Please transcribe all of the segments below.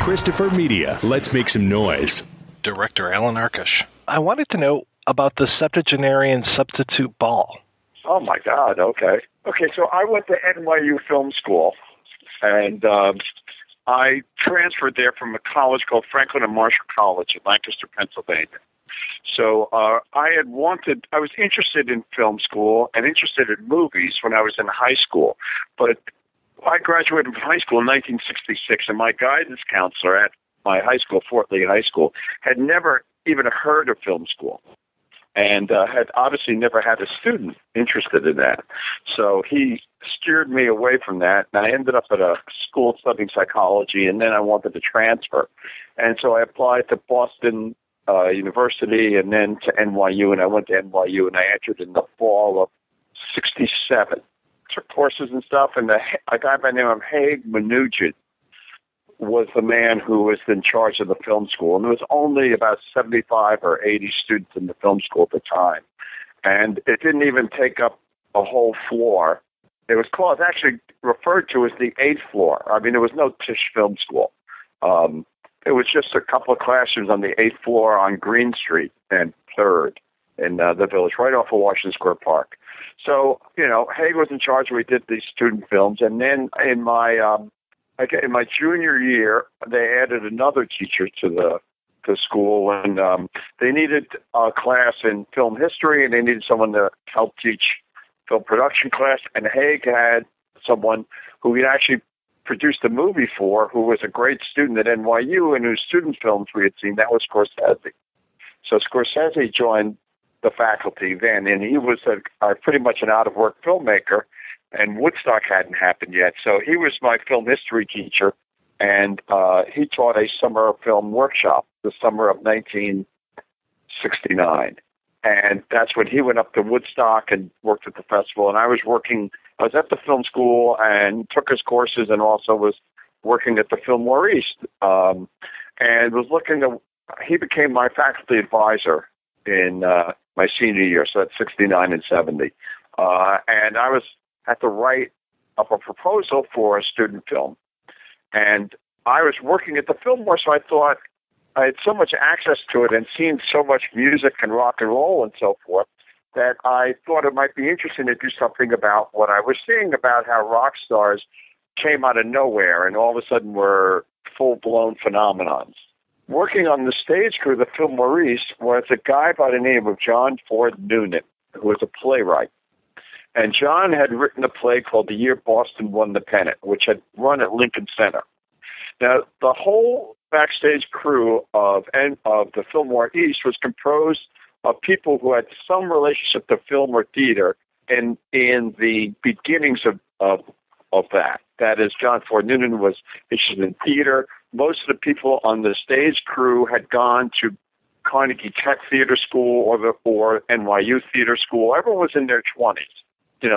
Christopher Media. Let's make some noise. Director Allan Arkush. I wanted to know about the septuagenarian substitute ball. Oh, my God. Okay. So I went to NYU Film School, and I transferred there from a college called Franklin and Marshall College in Lancaster, Pennsylvania. So I was interested in film school and interested in movies when I was in high school. But I graduated from high school in 1966, and my guidance counselor at my high school, Fort Lee High School, had never even heard of film school and had obviously never had a student interested in that. So he steered me away from that, and I ended up at a school studying psychology, and then I wanted to transfer. And so I applied to Boston University and then to NYU, and I went to NYU, and I entered in the fall of 67. Took courses and stuff, and a guy by the name of Haig Manoogian was the man who was in charge of the film school. And there was only about 75 or 80 students in the film school at the time. And it didn't even take up a whole floor. It was actually referred to as the 8th floor. I mean, there was no Tisch Film School. It was just a couple of classrooms on the 8th floor on Green Street and 3rd in the village, right off of Washington Square Park. So, Haig was in charge. We did these student films. And then in my junior year, they added another teacher to the school, and they needed a class in film history, and they needed someone to help teach film production class. And Haig had someone who he actually produced a movie for, who was a great student at NYU, and whose student films we had seen. That was Scorsese. So Scorsese joined the faculty then, and he was pretty much an out-of-work filmmaker, and Woodstock hadn't happened yet. So he was my film history teacher, and he taught a summer film workshop, the summer of 1969. And that's when he went up to Woodstock and worked at the festival. And I was at the film school and took his courses, and also was working at the Fillmore East. And he became my faculty advisor in my senior year, so that's 69 and 70. And I had to write up a proposal for a student film. And I was working at the Fillmore, so I thought I had so much access to it and seen so much music and rock and roll and so forth that I thought it might be interesting to do something about what I was seeing about how rock stars came out of nowhere and all of a sudden were full-blown phenomenons. Working on the stage crew of the Fillmore East was a guy by the name of John Ford Noonan, who was a playwright. And John had written a play called The Year Boston Won the Pennant, which had run at Lincoln Center. Now, the whole backstage crew of the Fillmore East was composed of people who had some relationship to film or theater in the beginnings of that. That is, John Ford Noonan was interested in theater. Most of the people on the stage crew had gone to Carnegie Tech Theater School or NYU Theater School. Everyone was in their 20s.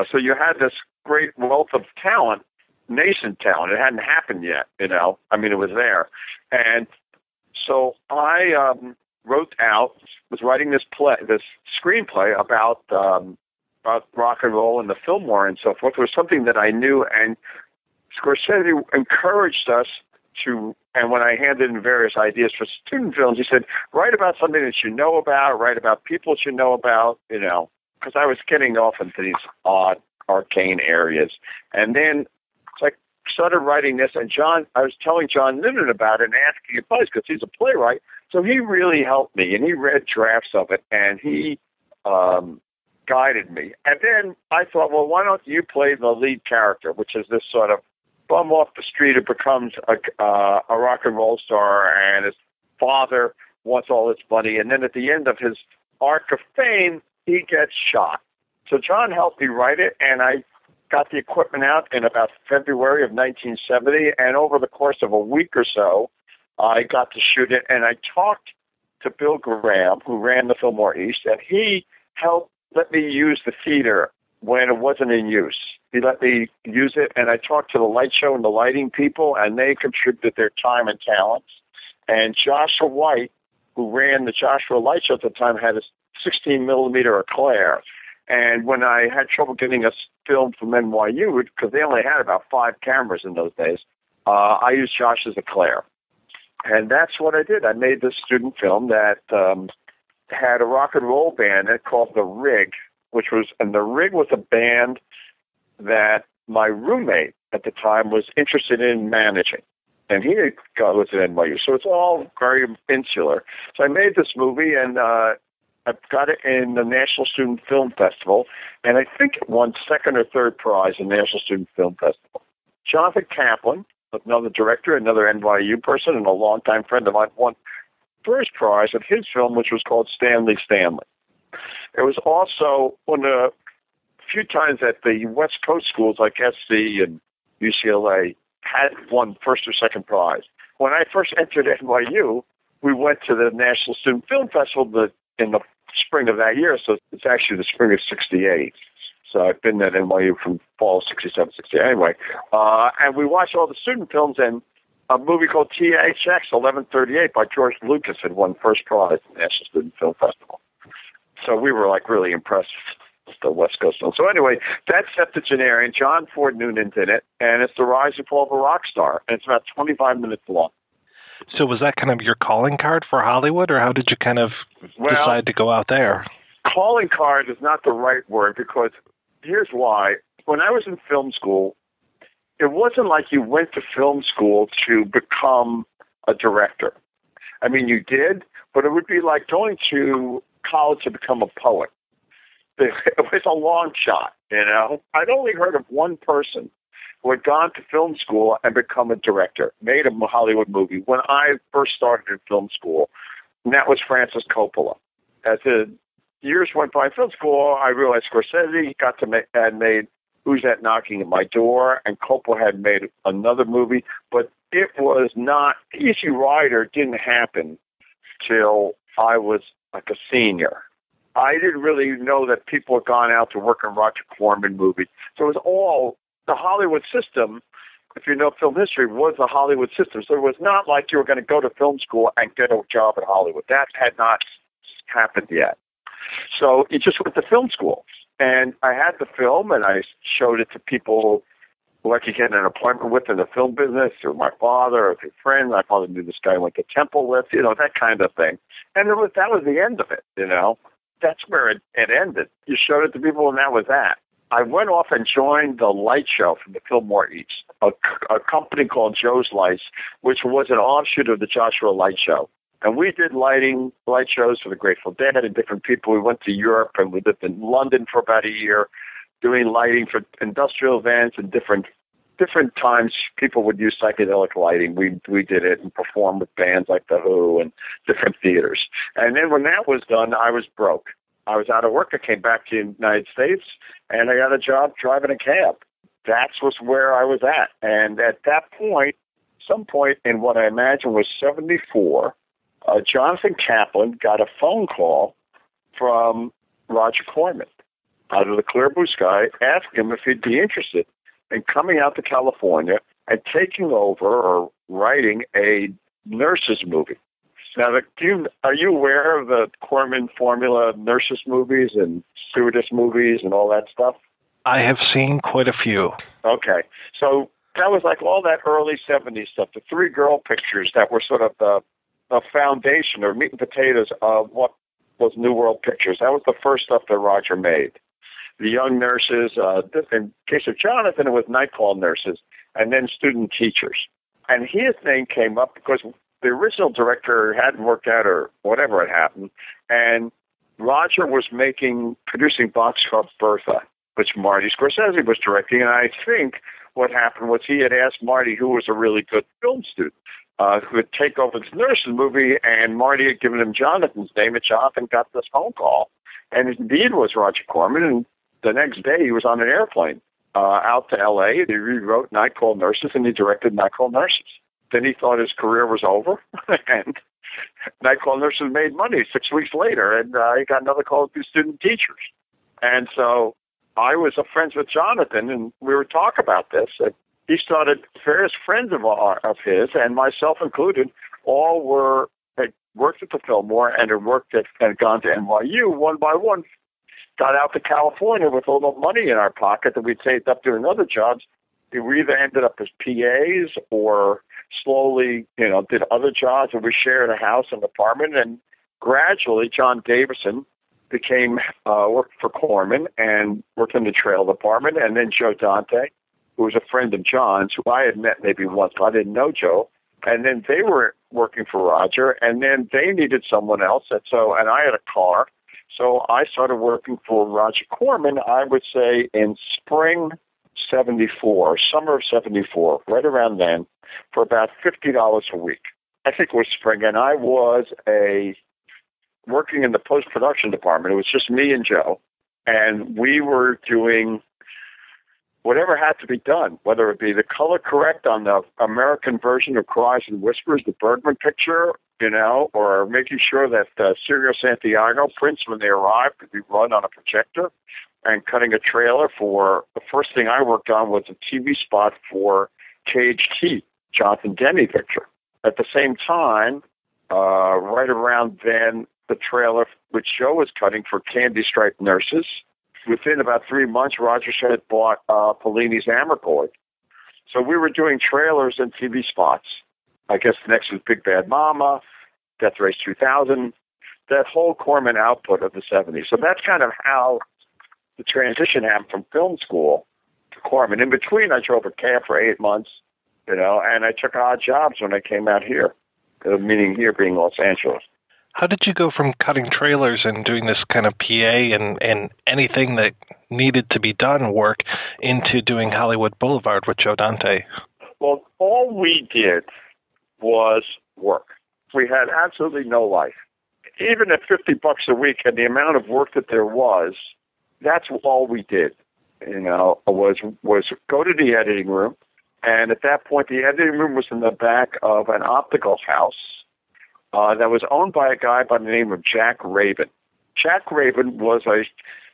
So you had this great wealth of talent, nascent talent. It hadn't happened yet, it was there. And so I was writing this screenplay about rock and roll and the Fillmore and so forth. It was something that I knew, and Scorsese encouraged us to, and when I handed in various ideas for student films, he said, write about something that you know about, write about people that you know about, because I was getting off into these odd, arcane areas. And then I started writing this, and I was telling John Noonan about it and asking advice because he's a playwright. So he really helped me, and he read drafts of it, and he guided me. And then I thought, well, why don't you play the lead character, which is this sort of bum off the street who becomes a rock and roll star, and his father wants all his money. And then at the end of his arc of fame, he gets shot. So John helped me write it, and I got the equipment out in about February of 1970, and over the course of a week or so, I got to shoot it, and I talked to Bill Graham, who ran the Fillmore East, and he helped let me use the theater when it wasn't in use. He let me use it, and I talked to the light show and the lighting people, and they contributed their time and talents. And Joshua White, who ran the Joshua Light Show at the time, had a 16-millimeter Eclair. And when I had trouble getting a film from NYU, because they only had about 5 cameras in those days, I used Josh's Eclair. And that's what I did. I made this student film that had a rock and roll band called The Rig, and The Rig was a band that my roommate at the time was interested in managing. And he was at NYU. So it's all very insular. So I made this movie, and I got it in the National Student Film Festival, and I think it won second or third prize in the National Student Film Festival. Jonathan Kaplan, another director, another NYU person, and a longtime friend of mine, won first prize of his film, which was called Stanley Stanley. It was also one of the few times that the West Coast schools like SC and UCLA had won first or second prize. When I first entered NYU, we went to the National Student Film Festival in the spring of that year, so it's actually the spring of '68. So I've been at NYU from fall of '67, '68 anyway. And we watched all the student films, and a movie called THX 1138 by George Lucas had won first prize at the National Student Film Festival. So we were like really impressed with the West Coast film. So anyway, that's Septuagenarian. John Ford Noonan's in it, and it's the rise and fall of a rock star. And it's about 25 minutes long. So was that kind of your calling card for Hollywood, or how did you kind of decide to go out there? Calling card is not the right word, because here's why. When I was in film school, it wasn't like you went to film school to become a director. I mean, you did, but it would be like going to college to become a poet. It was a long shot, you know. I'd only heard of one person who had gone to film school and become a director, made a Hollywood movie when I first started in film school, and that was Francis Coppola. As the years went by in film school, I realized Scorsese had made Who's That Knocking at My Door, and Coppola had made another movie, but it was not, Easy Rider didn't happen till I was like a senior. I didn't really know that people had gone out to work on Roger Corman movies. So it was all the Hollywood system. If you know film history, was the Hollywood system. So it was not like you were going to go to film school and get a job at Hollywood. That had not happened yet. So you just went to film school. And I had the film, and I showed it to people who I could get an appointment with in the film business, or my father, or through friends. My father knew this guy I went to temple with, you know, that kind of thing. And that was the end of it, you know. That's where it ended. You showed it to people, and that was that. I went off and joined the light show from the Fillmore East, a company called Joe's Lights, which was an offshoot of the Joshua Light Show. And we did light shows for the Grateful Dead and different people. We went to Europe, and we lived in London for about a year doing lighting for industrial events and different times. People would use psychedelic lighting. We did it and performed with bands like The Who and different theaters. And then when that was done, I was broke. I was out of work. I came back to the United States, and I got a job driving a cab. That was where I was at. And at that point, some point in what I imagine was 74, Jonathan Kaplan got a phone call from Roger Corman out of the clear blue sky, asking him if he'd be interested in coming out to California and taking over or writing a nurses movie. Now, are you aware of the Corman formula nurses movies and stewardess movies and all that stuff? I have seen quite a few. Okay. So that was like all that early 70s stuff, the three girl pictures that were sort of the foundation or meat and potatoes of what was New World Pictures. That was the first stuff that Roger made. The young nurses, in case of Jonathan, it was night call nurses, and then student teachers. And his name came up because the original director hadn't worked out or whatever had happened, and Roger was producing Boxcar Bertha, which Marty Scorsese was directing, and I think what happened was he had asked Marty, who was a really good film student, who would take over this nurses movie, and Marty had given him Jonathan's name, and Jonathan got this phone call, and it indeed was Roger Corman, and the next day he was on an airplane out to L.A., and he rewrote Night Call Nurses, and he directed Night Call Nurses. Then he thought his career was over, and Night Call Nurses made money 6 weeks later, and he got another call to student teachers. And so I was friends with Jonathan, and we were talking about this, and he started various friends of his, and myself included, all had worked at the Fillmore and had gone to NYU one by one, got out to California with a little money in our pocket that we'd saved up doing other jobs. We either ended up as PAs or slowly, did other jobs, and we shared a house and apartment, and gradually jon-davison became, worked for Corman and worked in the trail department, and then joe-dante, who was a friend of John's, who I had met maybe once, but I didn't know Joe, and then they were working for Roger, and then they needed someone else, and I had a car, so I started working for roger-corman, I would say in spring 74, summer of 74, right around then, for about $50 a week. I think it was spring, and I was working in the post-production department. It was just me and Joe, and we were doing whatever had to be done, whether it be the color correct on the American version of Cries and Whispers, the Bergman picture, or making sure that Sirio Santiago prints, when they arrived, could be run on a projector, and cutting a trailer for, the first thing I worked on was a TV spot for Caged Heat, Jonathan Demme picture. At the same time, right around then, the trailer which Joe was cutting for Candy Striped Nurses. Within about 3 months, Roger had bought Fellini's Amarcord. So we were doing trailers and TV spots. I guess the next was Big Bad Mama, Death Race 2000, that whole Corman output of the 70s. So that's kind of how the transition happened from film school to Corman. In between, I drove a cab for 8 months, and I took odd jobs when I came out here, meaning here being Los Angeles. How did you go from cutting trailers and doing this kind of PA and anything that needed to be done work into doing Hollywood Boulevard with joe-dante? Well, all we did was work. We had absolutely no life. Even at $50 a week and the amount of work that there was, that's all we did, was go to the editing room. And at that point, the editing room was in the back of an optical house that was owned by a guy by the name of Jack Rabin. Jack Rabin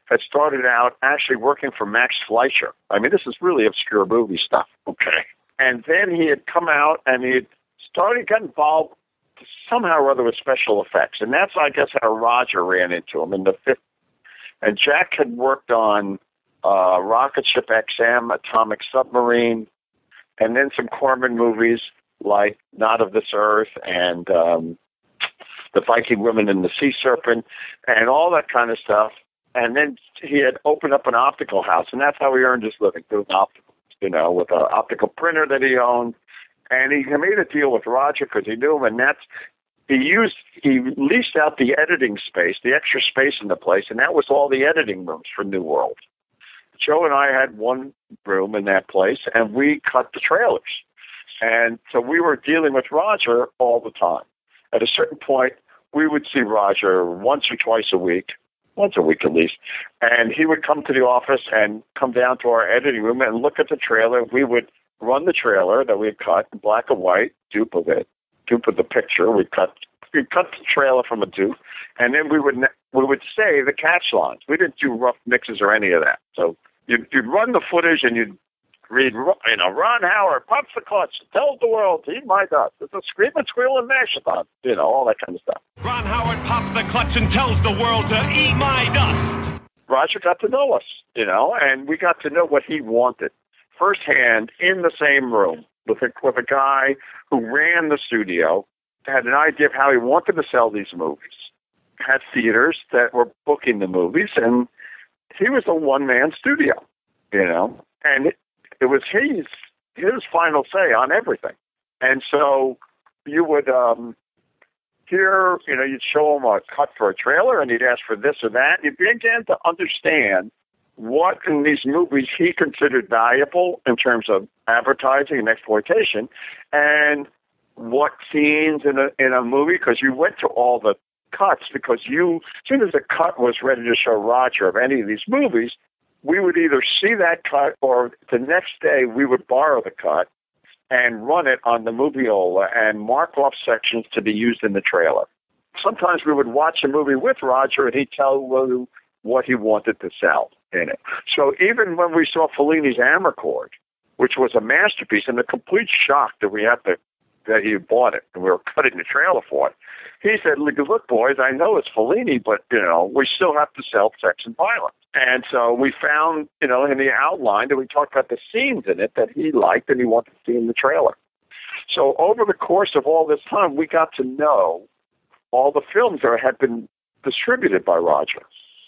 had started out actually working for Max Fleischer. I mean, this is really obscure movie stuff, okay? And then he had come out and he had got involved somehow or other with special effects. And that's, I guess, how Roger ran into him in the 50s. And Jack had worked on Rocket Ship XM, Atomic Submarine, and then some Corman movies like Not of This Earth and The Viking Woman and the Sea Serpent and all that kind of stuff. And then he had opened up an optical house, and that's how he earned his living, doing opticals, with an optical printer that he owned. And he made a deal with Roger because he knew him, and he leased out the editing space, the extra space in the place, and that was all the editing rooms for New World. Joe and I had one room in that place, and we cut the trailers. And so we were dealing with Roger all the time. At a certain point, we would see Roger once or twice a week at least, and he would come to the office and come down to our editing room and look at the trailer. We would run the trailer that we had cut in black and white, dupe of the picture. We'd cut the trailer from a dupe, and then we would say the catch lines. We didn't do rough mixes or any of that. So you'd run the footage and you'd read, Ron Howard pops the clutch, tells the world to eat my dust. It's a scream and squeal and mash-a-thon, all that kind of stuff. Ron Howard pops the clutch and tells the world to eat my dust. Roger got to know us, and we got to know what he wanted firsthand in the same room with a guy who ran the studio, had an idea of how he wanted to sell these movies, had theaters that were booking the movies, and he was a one-man studio, and it was his final say on everything. And so you would you'd show him a cut for a trailer, and he'd ask for this or that. You began to understand what in these movies he considered valuable in terms of advertising and exploitation, and what scenes in a movie, because you went to all the cuts, because as soon as the cut was ready to show Roger of any of these movies, we would either see that cut or the next day we would borrow the cut and run it on the Moviola and mark off sections to be used in the trailer. Sometimes we would watch a movie with Roger and he'd tell what he wanted to sell in it. So even when we saw Fellini's Amarcord, which was a masterpiece and a complete shock that he bought it and we were cutting the trailer for it, he said, look, boys, I know it's Fellini, but, we still have to sell sex and violence. And so we found, in the outline that we talked about the scenes in it that he liked and he wanted to see in the trailer. So over the course of all this time, we got to know all the films that had been distributed by Roger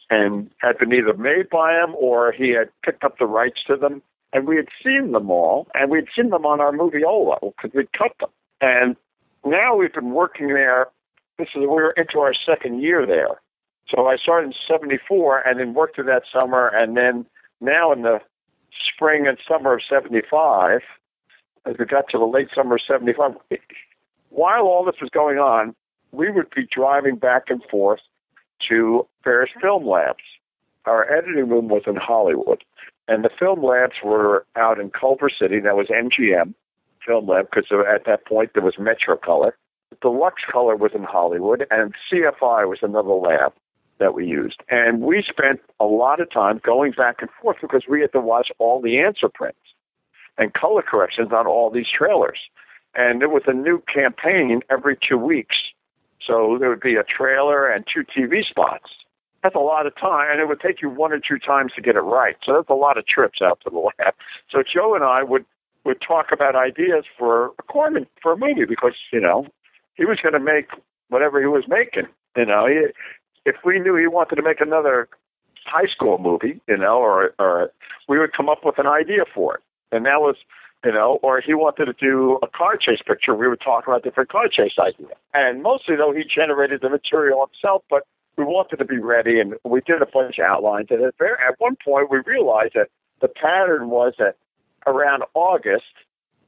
and had been either made by him or he had picked up the rights to them. And we had seen them all, and we'd seen them on our Moviola because we'd cut them. And now we've been working there. We're into our second year there. So I started in 74 and then worked through that summer. And then now in the spring and summer of 75, as we got to the late summer of 75, while all this was going on, we would be driving back and forth to various film labs. Our editing room was in Hollywood, and the film labs were out in Culver City. That was MGM Film Lab, because at that point there was Metrocolor. Deluxe Color was in Hollywood, and CFI was another lab that we used. And we spent a lot of time going back and forth because we had to watch all the answer prints and color corrections on all these trailers. And there was a new campaign every 2 weeks. So there would be a trailer and 2 TV spots. That's a lot of time, and it would take you 1 or 2 times to get it right. So that's a lot of trips out to the lab. So Joe and I would talk about ideas for a Corman, for a movie, because, you know, he was going to make whatever he was making. You know, if we knew he wanted to make another high school movie, you know, or we would come up with an idea for it. And that was, you know, or he wanted to do a car chase picture. We would talk about different car chase ideas. And mostly, though, he generated the material himself, but we wanted to be ready, and we did a bunch of outlines. And at one point, we realized that the pattern was that around August,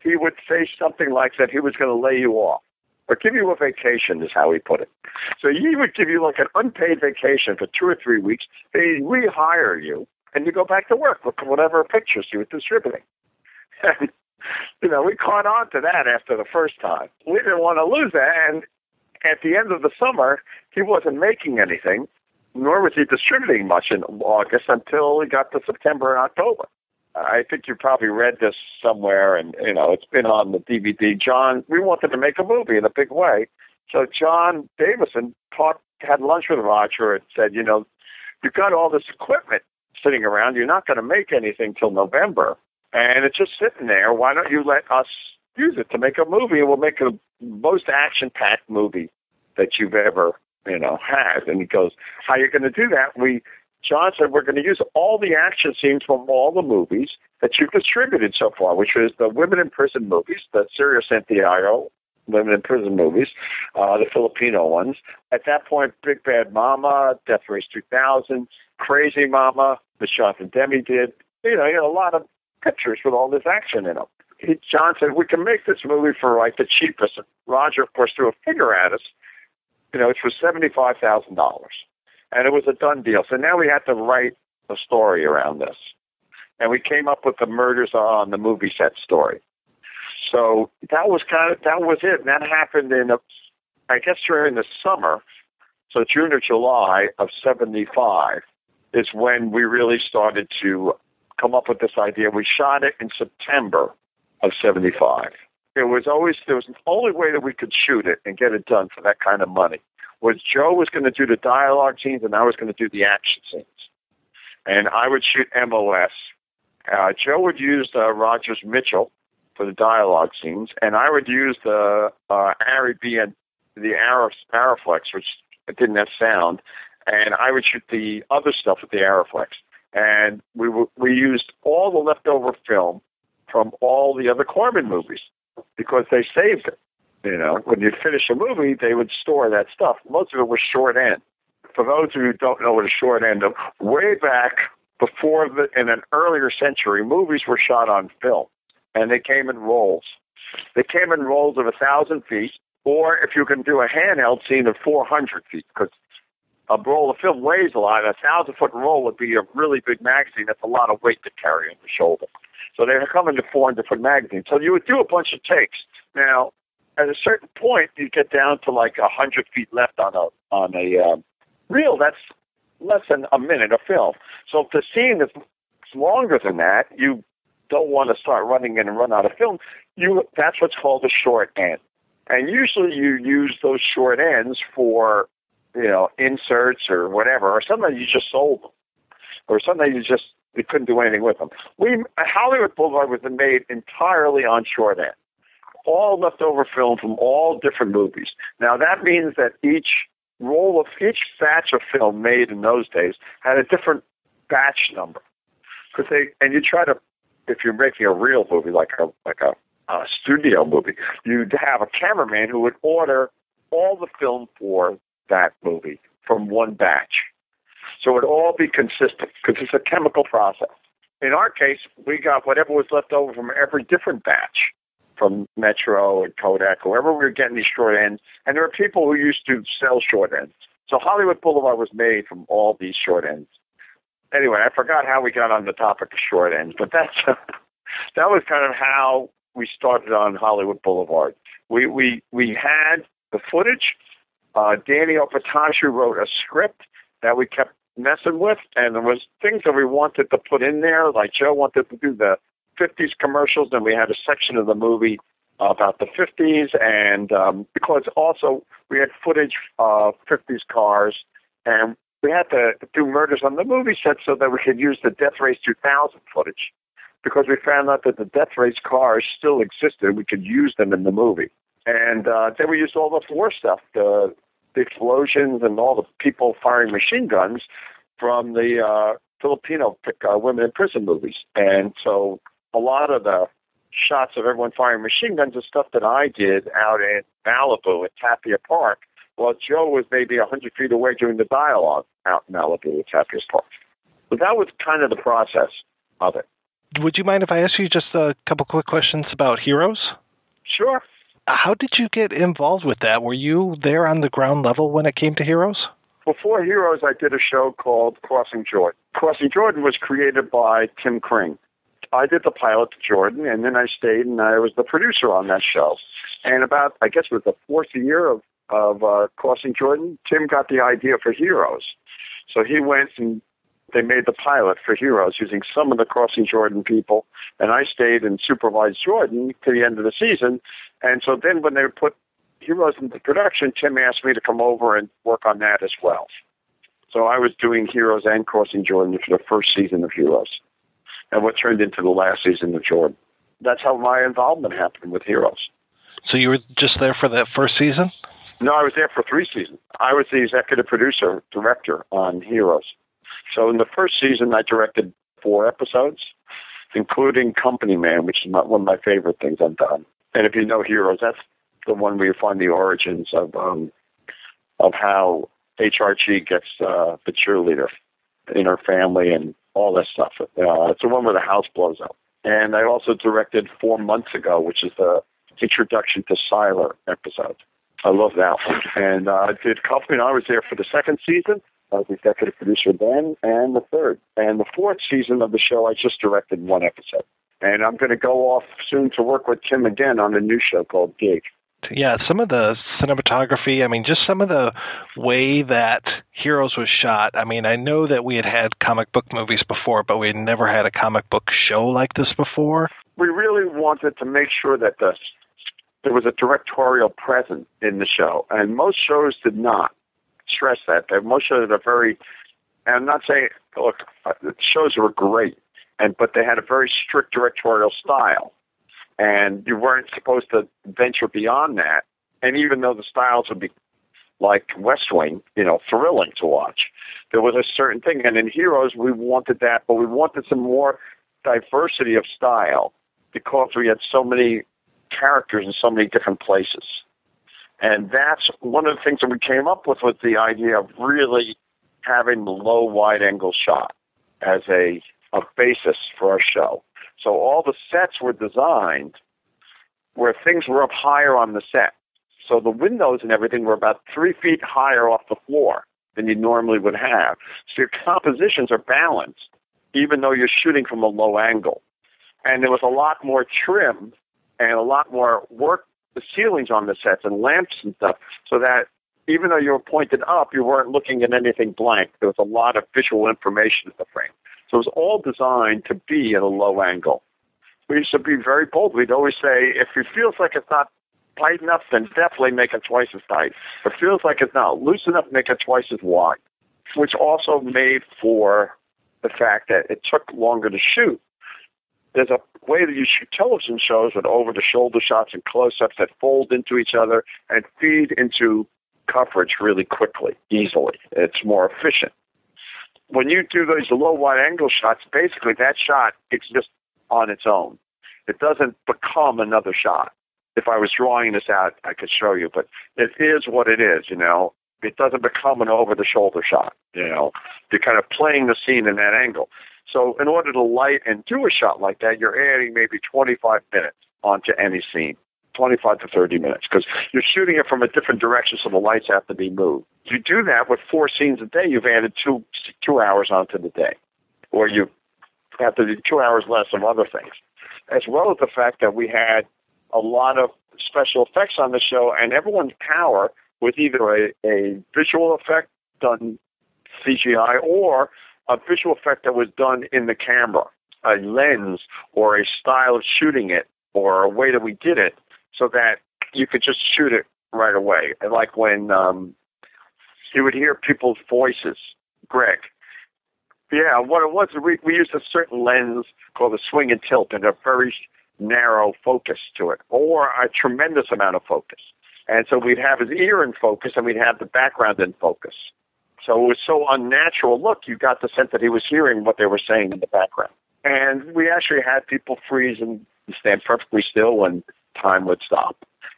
he would say something like that he was going to lay you off, or give you a vacation, is how he put it. So he would give you like an unpaid vacation for 2 or 3 weeks. They rehire you, and you go back to work with whatever pictures he was distributing. And, you know, we caught on to that after the first time. We didn't want to lose that, and at the end of the summer, he wasn't making anything, nor was he distributing much in August until we got to September and October. I think you probably read this somewhere, and, you know, it's been on the DVD. We wanted to make a movie in a big way. So jon-davison had lunch with Roger and said, you know, you've got all this equipment sitting around. You're not going to make anything till November, and it's just sitting there. Why don't you let us use it to make a movie, and we'll make the most action-packed movie that you've ever, you know, had. And he goes, how are you going to do that? John said, we're going to use all the action scenes from all the movies that you've distributed so far, which is the Women in Prison movies, the Sirio Santiago Women in Prison movies, the Filipino ones. At that point, Big Bad Mama, Death Race 2000, Crazy Mama, the Jonathan Demme did. You know, a lot of pictures with all this action in them. John said, we can make this movie for like the cheapest. Roger, of course, threw a figure at us, you know, which was $75,000. And it was a done deal. So now we had to write a story around this. And we came up with the murders on the movie set story. So that was it. And that happened I guess during the summer. So June or July of 75 is when we really started to come up with this idea. We shot it in September of 75. There was the only way that we could shoot it and get it done for that kind of money was Joe was going to do the dialogue scenes and I was going to do the action scenes. And I would shoot MOS. Joe would use Rogers Mitchell for the dialogue scenes, and I would use the Arri B and the Ariflex, which didn't have sound, and I would shoot the other stuff with the Ariflex. And we used all the leftover film from all the other Corman movies because they saved it. You know, when you finish a movie, they would store that stuff. Most of it was short end. For those of you who don't know what a short end is, way back before in an earlier century, movies were shot on film, and they came in rolls. They came in rolls of 1,000 feet, or if you can do a handheld scene of 400 feet, because a roll of film weighs a lot. A 1,000-foot roll would be a really big magazine. That's a lot of weight to carry on the shoulder. So they come into 400-foot magazines. So you would do a bunch of takes. Now, at a certain point, you get down to like 100 feet left on a reel. That's less than a minute of film. So if the scene is longer than that, you don't want to start running in and run out of film. That's what's called a short end. And usually you use those short ends for, you know, inserts or whatever, or sometimes you just sold them, or sometimes you couldn't do anything with them. Hollywood Boulevard was made entirely on short end. all leftover film from all different movies. Now, that means that each batch of film made in those days had a different batch number. And you try to, if you're making a real movie, like a studio movie, you'd have a cameraman who would order all the film for that movie from one batch. So it would all be consistent because it's a chemical process. In our case, we got whatever was left over from every different batch, from Metro and Kodak, whoever we were getting these short ends. And there were people who used to sell short ends. So Hollywood Boulevard was made from all these short ends. Anyway, I forgot how we got on the topic of short ends, but that was kind of how we started on Hollywood Boulevard. We had the footage. Danny Opatashu wrote a script that we kept messing with, and there was things that we wanted to put in there, like Joe wanted to do the 50s commercials, and we had a section of the movie about the 50s, and because also we had footage of 50s cars, and we had to do murders on the movie set so that we could use the Death Race 2000 footage, because we found out that the Death Race cars still existed. We could use them in the movie. And then we used all the war stuff, the explosions and all the people firing machine guns from the Filipino women in prison movies. And so a lot of the shots of everyone firing machine guns is stuff that I did out in Malibu at Tapia Park, while Joe was maybe 100 feet away doing the dialogue out in Malibu at Tapia Park. So that was kind of the process of it. Would you mind if I ask you just a couple quick questions about Heroes? Sure. How did you get involved with that? Were you there on the ground level when it came to Heroes? Before Heroes, I did a show called Crossing Jordan. Crossing Jordan was created by Tim Kring. I did the pilot to Jordan, and then I stayed, and I was the producer on that show. And about, I guess it was the fourth year of Crossing Jordan, Tim got the idea for Heroes. So he went and they made the pilot for Heroes using some of the Crossing Jordan people, and I stayed and supervised Jordan to the end of the season. And so then when they put Heroes into production, Tim asked me to come over and work on that as well. So I was doing Heroes and Crossing Jordan for the first season of Heroes, and what turned into the last season of Jordan. That's how my involvement happened with Heroes. So you were just there for that first season? No, I was there for 3 seasons. I was the executive producer, director on Heroes. So in the first season, I directed 4 episodes, including Company Man, which is one of my favorite things I've done. And if you know Heroes, that's the one where you find the origins of how HRG gets the cheerleader in her family and all that stuff. It's the one where the house blows up. And I also directed 4 months ago, which is the Introduction to Siler episode. I love that one. And I did Company. I was there for the 2nd season. I was the executive producer then, and the 3rd. And the 4th season of the show, I just directed 1 episode. And I'm going to go off soon to work with Tim again on a new show called Gig. Yeah, some of the cinematography, I mean, just some of the way that Heroes was shot. I mean, I know that we had comic book movies before, but we had never had a comic book show like this before. We really wanted to make sure that there was a directorial presence in the show, and most shows did not stress that. Most shows are very, and I'm not saying, look, the shows were great, but they had a very strict directorial style. And you weren't supposed to venture beyond that. And even though the styles would be like West Wing, thrilling to watch, there was a certain thing. And in Heroes, we wanted that, but we wanted some more diversity of style because we had so many characters in so many different places. And that's one of the things that we came up with was the idea of really having the low wide-angle shot as a basis for our show. So all the sets were designed where things were up higher on the set. So the windows and everything were about 3 feet higher off the floor than you normally would have. So your compositions are balanced, even though you're shooting from a low angle. And there was a lot more trim and a lot more work, the ceilings on the sets and lamps and stuff, so that even though you were pointed up, you weren't looking at anything blank. There was a lot of visual information in the frame. So it was all designed to be at a low angle. We used to be very bold. We'd always say, if it feels like it's not tight enough, then definitely make it twice as tight. If it feels like it's not loose enough, make it twice as wide, which also made for the fact that it took longer to shoot. there's a way that you shoot television shows with over-the-shoulder shots and close-ups that fold into each other and feed into coverage really quickly, easily. It's more efficient. When you do those low wide-angle shots, basically that shot exists on its own. It doesn't become another shot. If I was drawing this out, I could show you, but it is what it is, you know. It doesn't become an over-the-shoulder shot, you know. You're kind of playing the scene in that angle. So in order to light and do a shot like that, you're adding maybe 25 minutes onto any scene, 25 to 30 minutes, because you're shooting it from a different direction, so the lights have to be moved. If you do that with 4 scenes a day, you've added two hours onto the day, or you have to do 2 hours less of other things, as well as the fact that we had a lot of special effects on the show, and everyone's power with either a visual effect done CGI or a visual effect that was done in the camera, a lens or a style of shooting it or a way that we did it so that you could just shoot it right away. And like when you would hear people's voices, Greg. Yeah, what it was, we used a certain lens called a swing and tilt and a very narrow focus to it, or a tremendous amount of focus. And so we'd have his ear in focus and we'd have the background in focus. So it was so unnatural. Look, you got the sense that he was hearing what they were saying in the background. And we actually had people freeze and stand perfectly still when time would stop.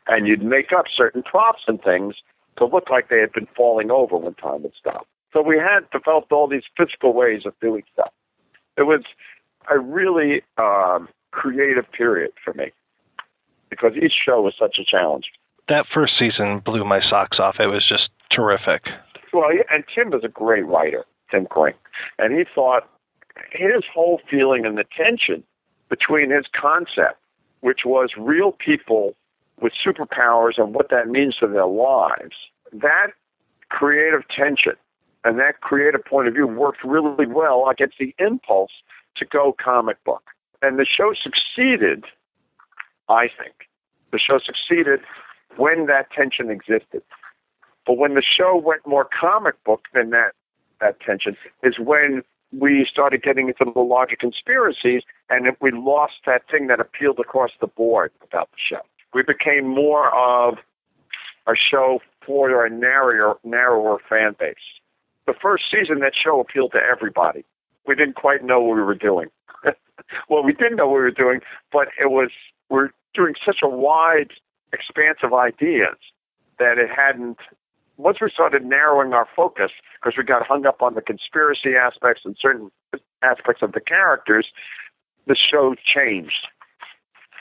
And you'd make up certain props and things to look like they had been falling over when time would stop. So we had developed all these physical ways of doing stuff. It was a really creative period for me because each show was such a challenge. That first season blew my socks off. It was just terrific. Well, and Tim was a great writer, Tim Crink. And he thought his whole feeling and the tension between his concept, which was real people with superpowers and what that means to their lives, that creative tension and that creative point of view worked really well against the impulse to go comic book. And the show succeeded, I think. The show succeeded when that tension existed. But when the show went more comic book than that tension is when we started getting into the larger conspiracies, and we lost that thing that appealed across the board about the show. We became more of a show for a narrower fan base. The first season, that show appealed to everybody. We didn't quite know what we were doing. Well, we didn't know what we were doing, but we're doing such a wide expanse of ideas that it hadn't. Once we started narrowing our focus, because we got hung up on the conspiracy aspects and certain aspects of the characters, the show changed,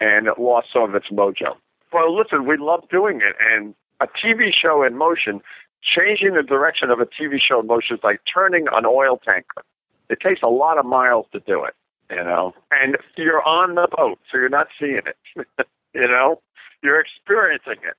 and it lost some of its mojo. Well, listen, we love doing it, and a TV show in motion, changing the direction of a TV show in motion is like turning an oil tanker. It takes a lot of miles to do it, you know, and you're on the boat, so you're not seeing it, you know, you're experiencing it.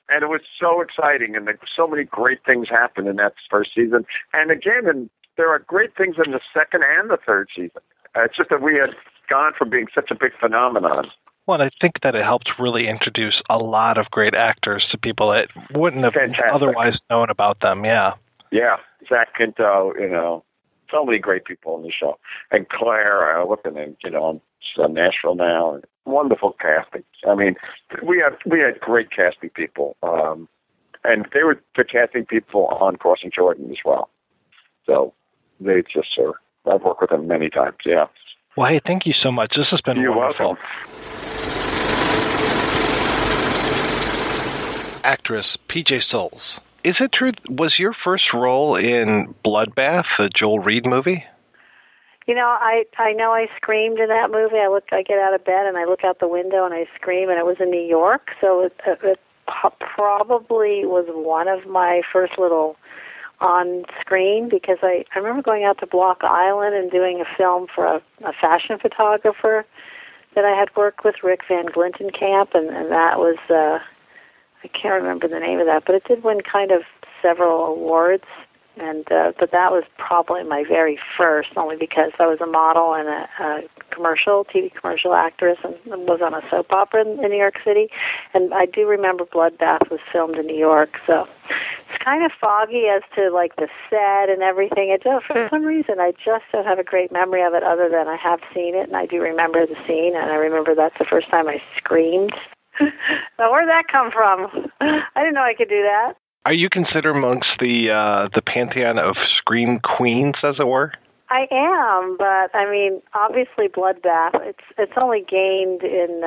And it was so exciting, and so many great things happened in that first season. And again, and there are great things in the second and the third season. It's just that we had gone from being such a big phenomenon. Well, I think that it helped really introduce a lot of great actors to people that wouldn't have otherwise known about them, yeah. Yeah, Zach Quinto, you know, so many great people in the show. And Claire, what's her name, you know, she's on Nashville now. Wonderful casting. I mean, we had great casting people, and they were the casting people on Crossing Jordan as well. So they just I've worked with them many times. Yeah. Well, hey, thank you so much. This has been wonderful. Welcome. Actress P.J. Soles. Is it true? Was your first role in Bloodbath, the Joel Reed movie? You know, I know I screamed in that movie. I get out of bed and I look out the window and I scream, and it was in New York, so it probably was one of my first little on screen, because I remember going out to Block Island and doing a film for a fashion photographer that I had worked with, Rick Van Glintenkamp, and that was I can't remember the name of that, but it did win kind of several awards. And but that was probably my very first, only because I was a model and a TV commercial actress, and was on a soap opera in New York City. And I do remember Bloodbath was filmed in New York, so it's kind of foggy as to like the set and everything. For some reason, I just don't have a great memory of it, other than I have seen it and I do remember the scene, and I remember that's the first time I screamed. Now, where'd that come from? I didn't know I could do that. Are you considered amongst the pantheon of scream queens, as it were? I am, but I mean, obviously, Bloodbath. It's only gained in.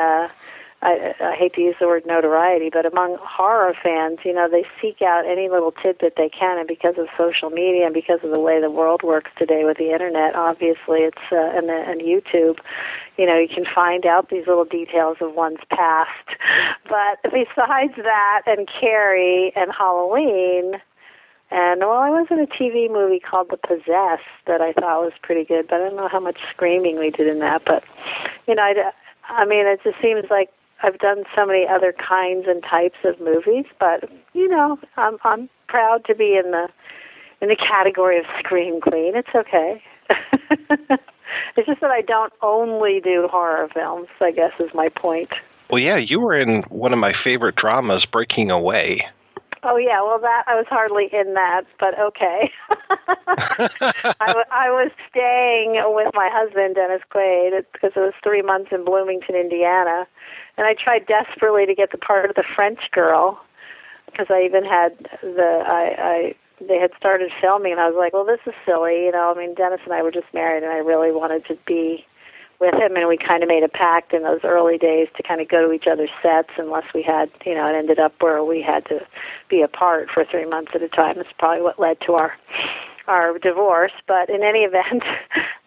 I hate to use the word notoriety, but among horror fans, they seek out any little tidbit they can, and because of social media and because of the way the world works today with the internet, obviously it's and YouTube, you can find out these little details of one's past. But besides that, and Carrie and Halloween, and I was in a TV movie called The Possessed that I thought was pretty good, but I don't know how much screaming we did in that. But I mean, it just seems like I've done so many other kinds and types of movies, but I'm proud to be in the category of scream queen. It's okay. It's just that I don't only do horror films, I guess, is my point. Well, yeah, you were in one of my favorite dramas, Breaking Away. Oh, yeah, well, that I was hardly in that, but okay. I was staying with my husband, Dennis Quaid, because it was 3 months in Bloomington, Indiana, and I tried desperately to get the part of the French girl, because I even had they had started filming, and I was like, well, this is silly, I mean, Dennis and I were just married, and I really wanted to be with him, and we kind of made a pact in those early days to kind of go to each other's sets unless we had, it ended up where we had to be apart for 3 months at a time. That's probably what led to our divorce. But in any event,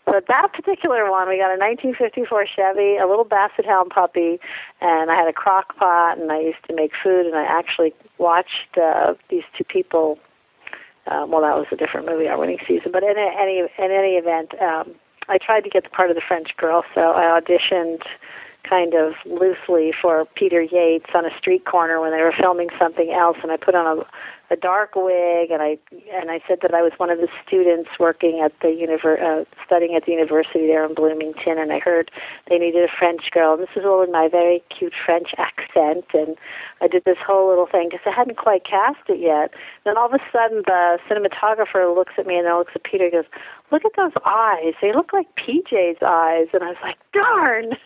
but that particular one, we got a 1954 Chevy, a little Basset Hound puppy, and I had a crock pot, and I used to make food, and I actually watched these two people. Well, that was a different movie, Our Winning Season. But in any event, I tried to get the part of the French girl, so I auditioned kind of loosely for Peter Yates on a street corner when they were filming something else, and I put on a dark wig, and I said that I was one of the students working at the studying at the university there in Bloomington, and I heard they needed a French girl, and this was all in my very cute French accent, and I did this whole little thing because I hadn't quite cast it yet. Then all of a sudden, the cinematographer looks at me and then looks at Peter and goes, "Look at those eyes. They look like PJ's eyes." And I was like, darn.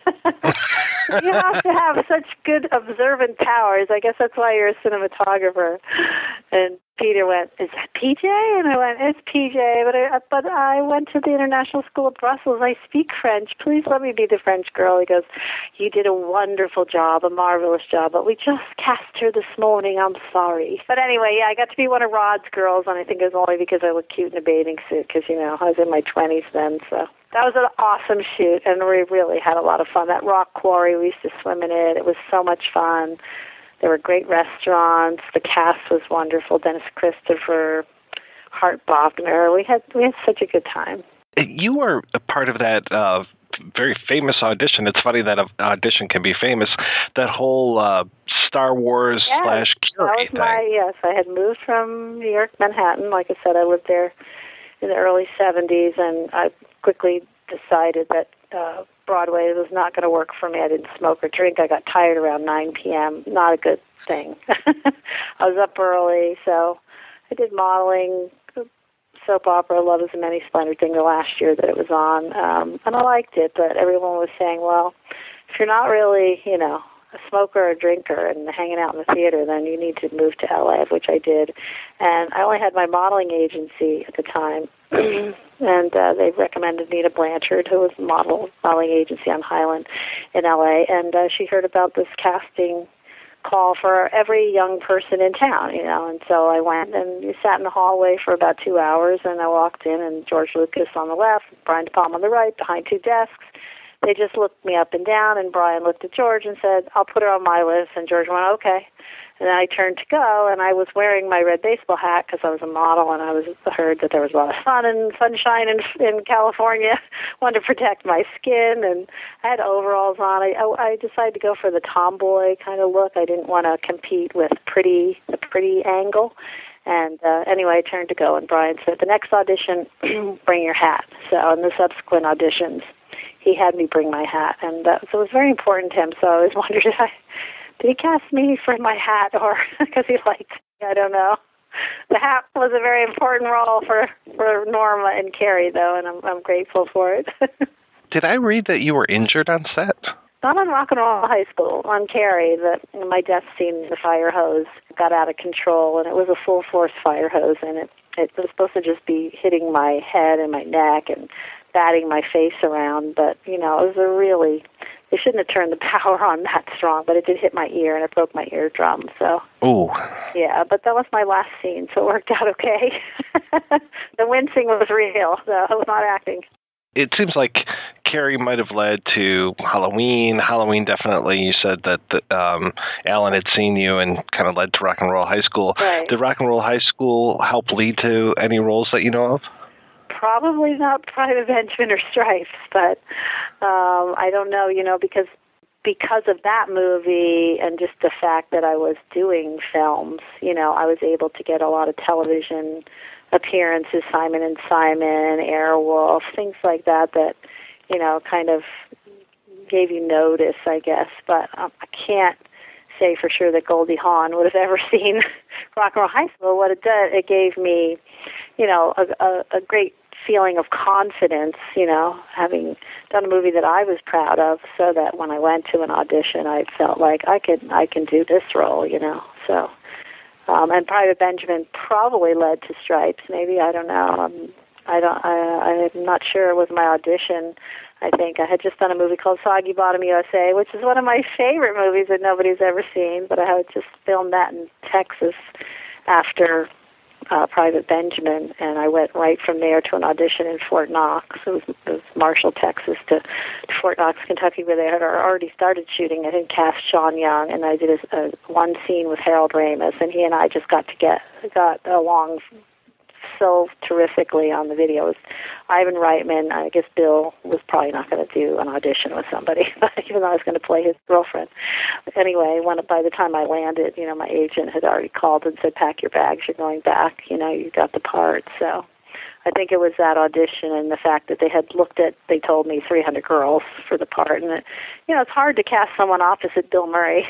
You have to have such good observant powers. I guess that's why you're a cinematographer. And Peter went, "Is that PJ?" And I went, "It's PJ, but I went to the International School of Brussels. I speak French. Please let me be the French girl." He goes, "You did a wonderful job, a marvelous job, but we just cast her this morning. I'm sorry." But anyway, yeah, I got to be one of Rod's girls, and I think it was only because I looked cute in a bathing suit because, I was in my 20s then. So that was an awesome shoot, and we really had a lot of fun. That rock quarry, we used to swim in it. It was so much fun. There were great restaurants. The cast was wonderful. Dennis Christopher, Hart Bachner. We had such a good time. You were a part of that very famous audition. It's funny that an audition can be famous. That whole Star Wars / Curie thing. Yes, I had moved from New York, Manhattan. Like I said, I lived there in the early 70s, and I quickly decided that Broadway was not going to work for me. I didn't smoke or drink. I got tired around 9 p.m. Not a good thing. I was up early, so I did modeling, soap opera, Love is a Many Splendid Thing the last year that it was on, and I liked it, but everyone was saying, well, if you're not really, a smoker or a drinker and hanging out in the theater, then you need to move to LA, which I did. And I only had my modeling agency at the time, and they recommended Nita Blanchard, who was a modeling agency on Highland in LA, and she heard about this casting call for every young person in town, and so I went and we sat in the hallway for about 2 hours, and I walked in, and George Lucas on the left, Brian De Palma on the right, behind two desks. They just looked me up and down, and Brian looked at George and said, "I'll put her on my list," and George went, "Okay." And then I turned to go, and I was wearing my red baseball hat because I was a model, and I heard that there was a lot of sun and sunshine in California. Wanted to protect my skin, and I had overalls on. I decided to go for the tomboy kind of look. I didn't want to compete with the pretty angle. And anyway, I turned to go, and Brian said, "The next audition, bring your hat." So in the subsequent auditions, he had me bring my hat, and so it was very important to him. So I always wondered, did he cast me for my hat or because he liked me? I don't know. The hat was a very important role for Norma and Carrie, though, and I'm grateful for it. Did I read that you were injured on set? Not on Rock and Roll High School. On Carrie, my death scene, the fire hose got out of control, and it was a full-force fire hose, and it was supposed to just be hitting my head and my neck and batting my face around, but, it was they shouldn't have turned the power on that strong, but it did hit my ear, and it broke my eardrum, so. Ooh. Yeah, but that was my last scene, so it worked out okay. The wincing was real, so I was not acting. It seems like Carrie might have led to Halloween. Halloween definitely, you said that Allan had seen you and kind of led to Rock and Roll High School. Right. Did Rock and Roll High School help lead to any roles that you know of? Probably not Private Benjamin or Stripes, but I don't know, because of that movie and just the fact that I was doing films, I was able to get a lot of television appearances, Simon and Simon, Airwolf, things like that, kind of gave you notice, I guess. But I can't say for sure that Goldie Hawn would have ever seen Rock and Roll High School. What it did, it gave me, a great feeling of confidence, having done a movie that I was proud of, so that when I went to an audition, I felt like I can do this role, So, and Private Benjamin probably led to Stripes. Maybe, I don't know. I'm not sure it was my audition. I think I had just done a movie called Soggy Bottom USA, which is one of my favorite movies that nobody's ever seen, but I had just filmed that in Texas after Private Benjamin, and I went right from there to an audition in Fort Knox. It was Marshall, Texas, to Fort Knox, Kentucky, where they had already started shooting. I didn't cast John Young, and I did one scene with Harold Ramis, and he and I just got along so terrifically on the video. It was Ivan Reitman. I guess Bill was probably not going to do an audition with somebody, even though I was going to play his girlfriend. Anyway, by the time I landed, my agent had already called and said, "Pack your bags, you're going back. You got the part." So I think it was that audition and the fact that they told me 300 girls for the part. And, it's hard to cast someone opposite Bill Murray.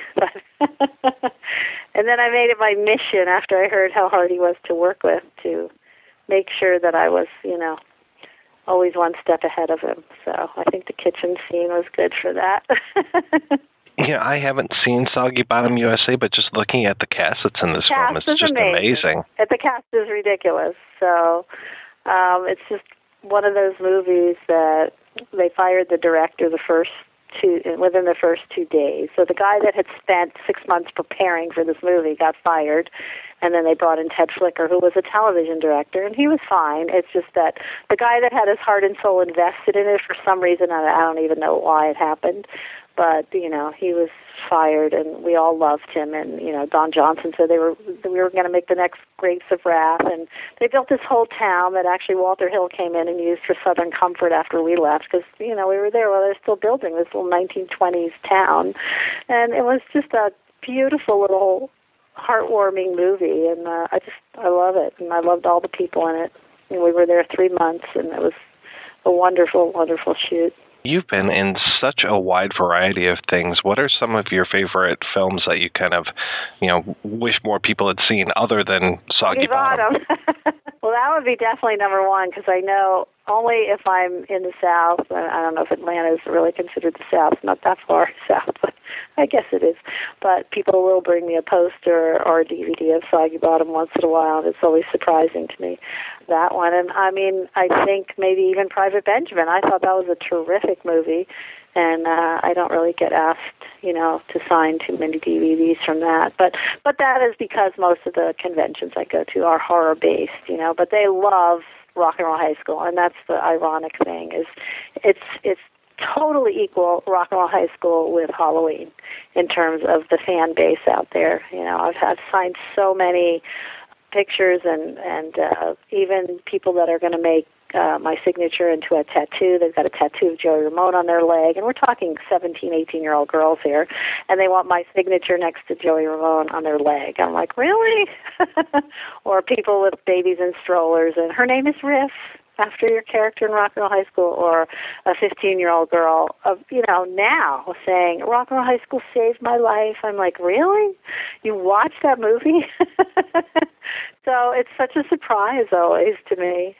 And then I made it my mission, after I heard how hard he was to work with, to make sure that I was, always one step ahead of him. So I think the kitchen scene was good for that. Yeah, I haven't seen Soggy Bottom USA, but just looking at the cast that's in this film, it's just amazing. The cast is ridiculous. So it's just one of those movies that they fired the director within the first 2 days. So the guy that had spent 6 months preparing for this movie got fired, and then they brought in Ted Flicker, who was a television director, and he was fine. It's just that the guy that had his heart and soul invested in it, for some reason, I don't even know why it happened, but, he was fired, and we all loved him, and, Don Johnson said we were going to make the next Grapes of Wrath, and they built this whole town that actually Walter Hill came in and used for Southern Comfort after we left, because, we were there while they were still building this little 1920s town, and it was just a beautiful little heartwarming movie, and I love it, and I loved all the people in it, and we were there 3 months, and it was a wonderful, wonderful shoot. You've been in such a wide variety of things. What are some of your favorite films that you kind of, wish more people had seen other than Soggy Bottom? Well, that would be definitely number one, because I know only if I'm in the South, I don't know if Atlanta is really considered the South, not that far south, but I guess it is. But people will bring me a poster or a DVD of Soggy Bottom once in a while, and it's always surprising to me, that one. And I think maybe even Private Benjamin. I thought that was a terrific movie, and I don't really get asked, to sign too many DVDs from that. But that is because most of the conventions I go to are horror-based, but they love Rock and Roll High School, and that's the ironic thing, is it's totally equal Rock and Roll High School with Halloween in terms of the fan base out there. I've signed so many pictures and even people that are going to make my signature into a tattoo. They've got a tattoo of Joey Ramone on their leg, and we're talking 17, 18-year-old girls here, and they want my signature next to Joey Ramone on their leg. I'm like, really? Or people with babies in strollers, and her name is Riff, after your character in Rock and Roll High School, or a 15-year-old girl now saying, Rock and Roll High School saved my life. I'm like, really? You watched that movie? So So it's such a surprise always to me,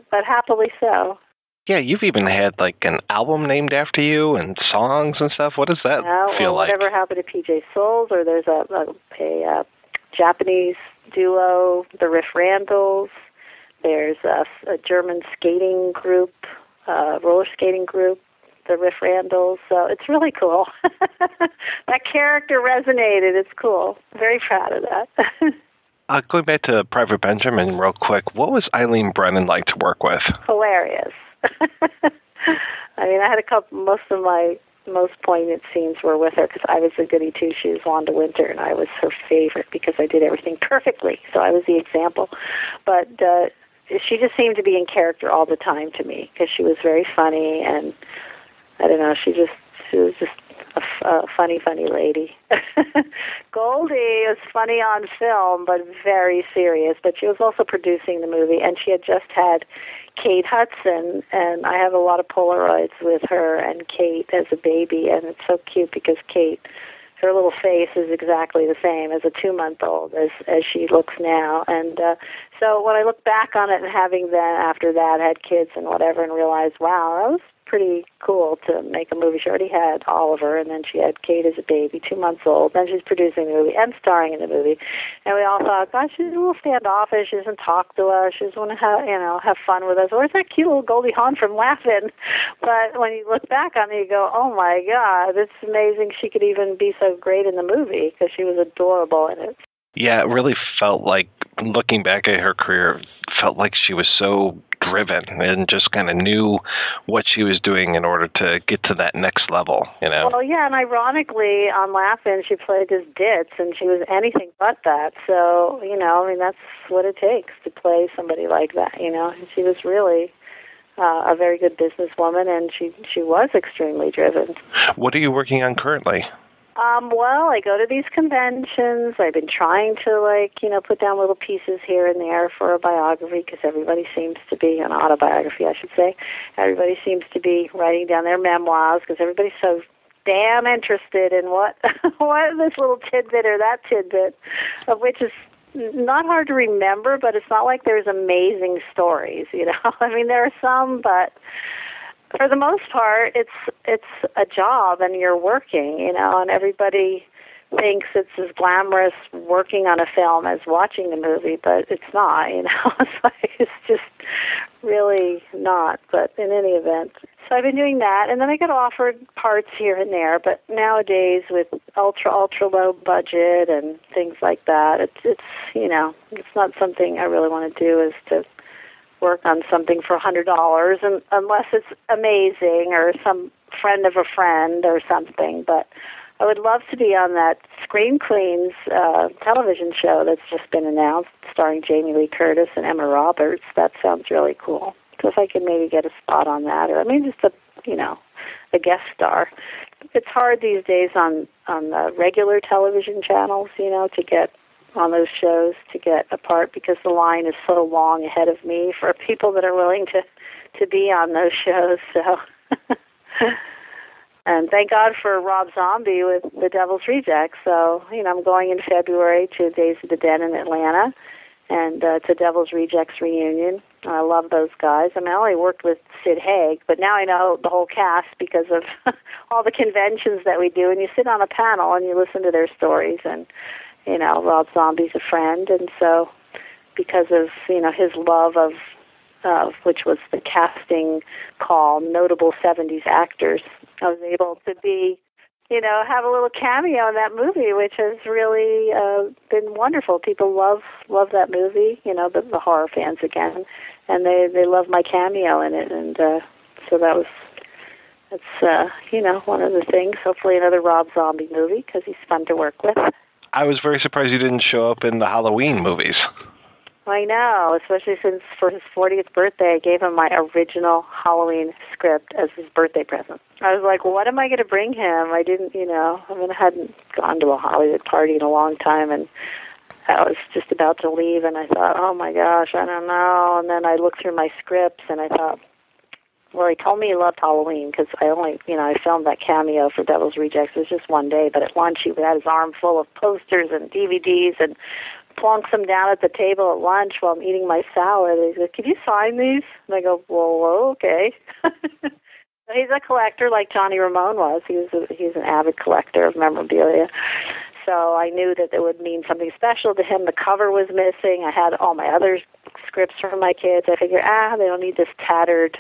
but happily so. Yeah, you've even had like an album named after you and songs and stuff. What does that feel like? Whatever happened to PJ Souls, or there's a Japanese duo, the Riff Randalls. There's a German skating group, roller skating group, the Riff Randalls. So it's really cool. That character resonated. It's cool. Very proud of that. Going back to Private Benjamin real quick, what was Eileen Brennan like to work with? Hilarious. I mean, I had most of my most poignant scenes were with her because I was the goody two-shoes Wanda Winter, and I was her favorite because I did everything perfectly. So I was the example. But she just seemed to be in character all the time to me because she was very funny, and I don't know, she was just a funny lady. Goldie was funny on film, but very serious. But she was also producing the movie, and she had just had Kate Hudson, and I have a lot of Polaroids with her and Kate as a baby, and it's so cute because Kate, her little face is exactly the same as a 2-month-old as she looks now. And so when I look back on it and having then after that had kids and whatever and realized, wow, that was pretty cool to make a movie. She already had Oliver, and then she had Kate as a baby, 2 months old. Then she's producing the movie and starring in the movie. And we all thought, gosh, she's a little standoffish. She doesn't talk to us. She doesn't want to have fun with us. Where's that cute little Goldie Hawn from Laughing? But when you look back on it, you go, oh my God, it's amazing she could even be so great in the movie because she was adorable in it. Yeah, it really felt like, looking back at her career, felt like she was so driven and just kind of knew what she was doing in order to get to that next level, you know? Well, yeah, and ironically, on Laugh-In, she played as Ditz, and she was anything but that. So, you know, I mean, that's what it takes to play somebody like that, you know? And she was really a very good businesswoman, and she was extremely driven. What are you working on currently? Well, I go to these conventions. I've been trying to, put down little pieces here and there for a biography because everybody seems to be, an autobiography, I should say. Everybody seems to be writing down their memoirs because everybody's so damn interested in what this little tidbit or that tidbit, of which is not hard to remember, but it's not like there's amazing stories, you know. I mean, there are some, but for the most part, it's a job and you're working, you know, and everybody thinks it's as glamorous working on a film as watching the movie, but it's not, you know. It's just really not, but in any event. So I've been doing that, and then I get offered parts here and there, but nowadays with ultra low budget and things like that, it's you know, it's not something I really want to do, is to work on something for $100, and unless it's amazing or some friend of a friend or something. But I would love to be on that Screen Queens television show that's just been announced, starring Jamie Lee Curtis and Emma Roberts. That sounds really cool. So if I could maybe get a spot on that, or I mean just a guest star. It's hard these days on the regular television channels, you know, to get on those shows, to get a part, because the line is so long ahead of me for people that are willing to be on those shows. So, and thank God for Rob Zombie with The Devil's Rejects. So, you know, I'm going in February to Days of the Dead in Atlanta, and it's a Devil's Rejects reunion. I love those guys. I mean, I only worked with Sid Haig, but now I know the whole cast because of all the conventions that we do, and you sit on a panel and you listen to their stories, and you know, Rob Zombie's a friend, and so because of, you know, his love of which was the casting call, notable 70s actors, I was able to be, you know, have a little cameo in that movie, which has really been wonderful. People love that movie, you know, the horror fans again, and they love my cameo in it, and so that's you know, one of the things. Hopefully another Rob Zombie movie, because he's fun to work with. I was very surprised you didn't show up in the Halloween movies. I know, especially since for his 40th birthday, I gave him my original Halloween script as his birthday present. I was like, what am I going to bring him? I didn't, you know, I mean, I hadn't gone to a Hollywood party in a long time, and I was just about to leave, and I thought, oh my gosh, I don't know. And then I looked through my scripts, and I thought, well, he told me he loved Halloween because I only, you know, I filmed that cameo for Devil's Rejects. It was just one day, but at lunch he had his arm full of posters and DVDs and plonks them down at the table at lunch while I'm eating my salad. He goes, "Can you sign these?" And I go, "Well, okay." He's a collector like Johnny Ramone was. He's an avid collector of memorabilia. So I knew that it would mean something special to him. The cover was missing. I had all my other scripts from my kids. I figured, they don't need this tattered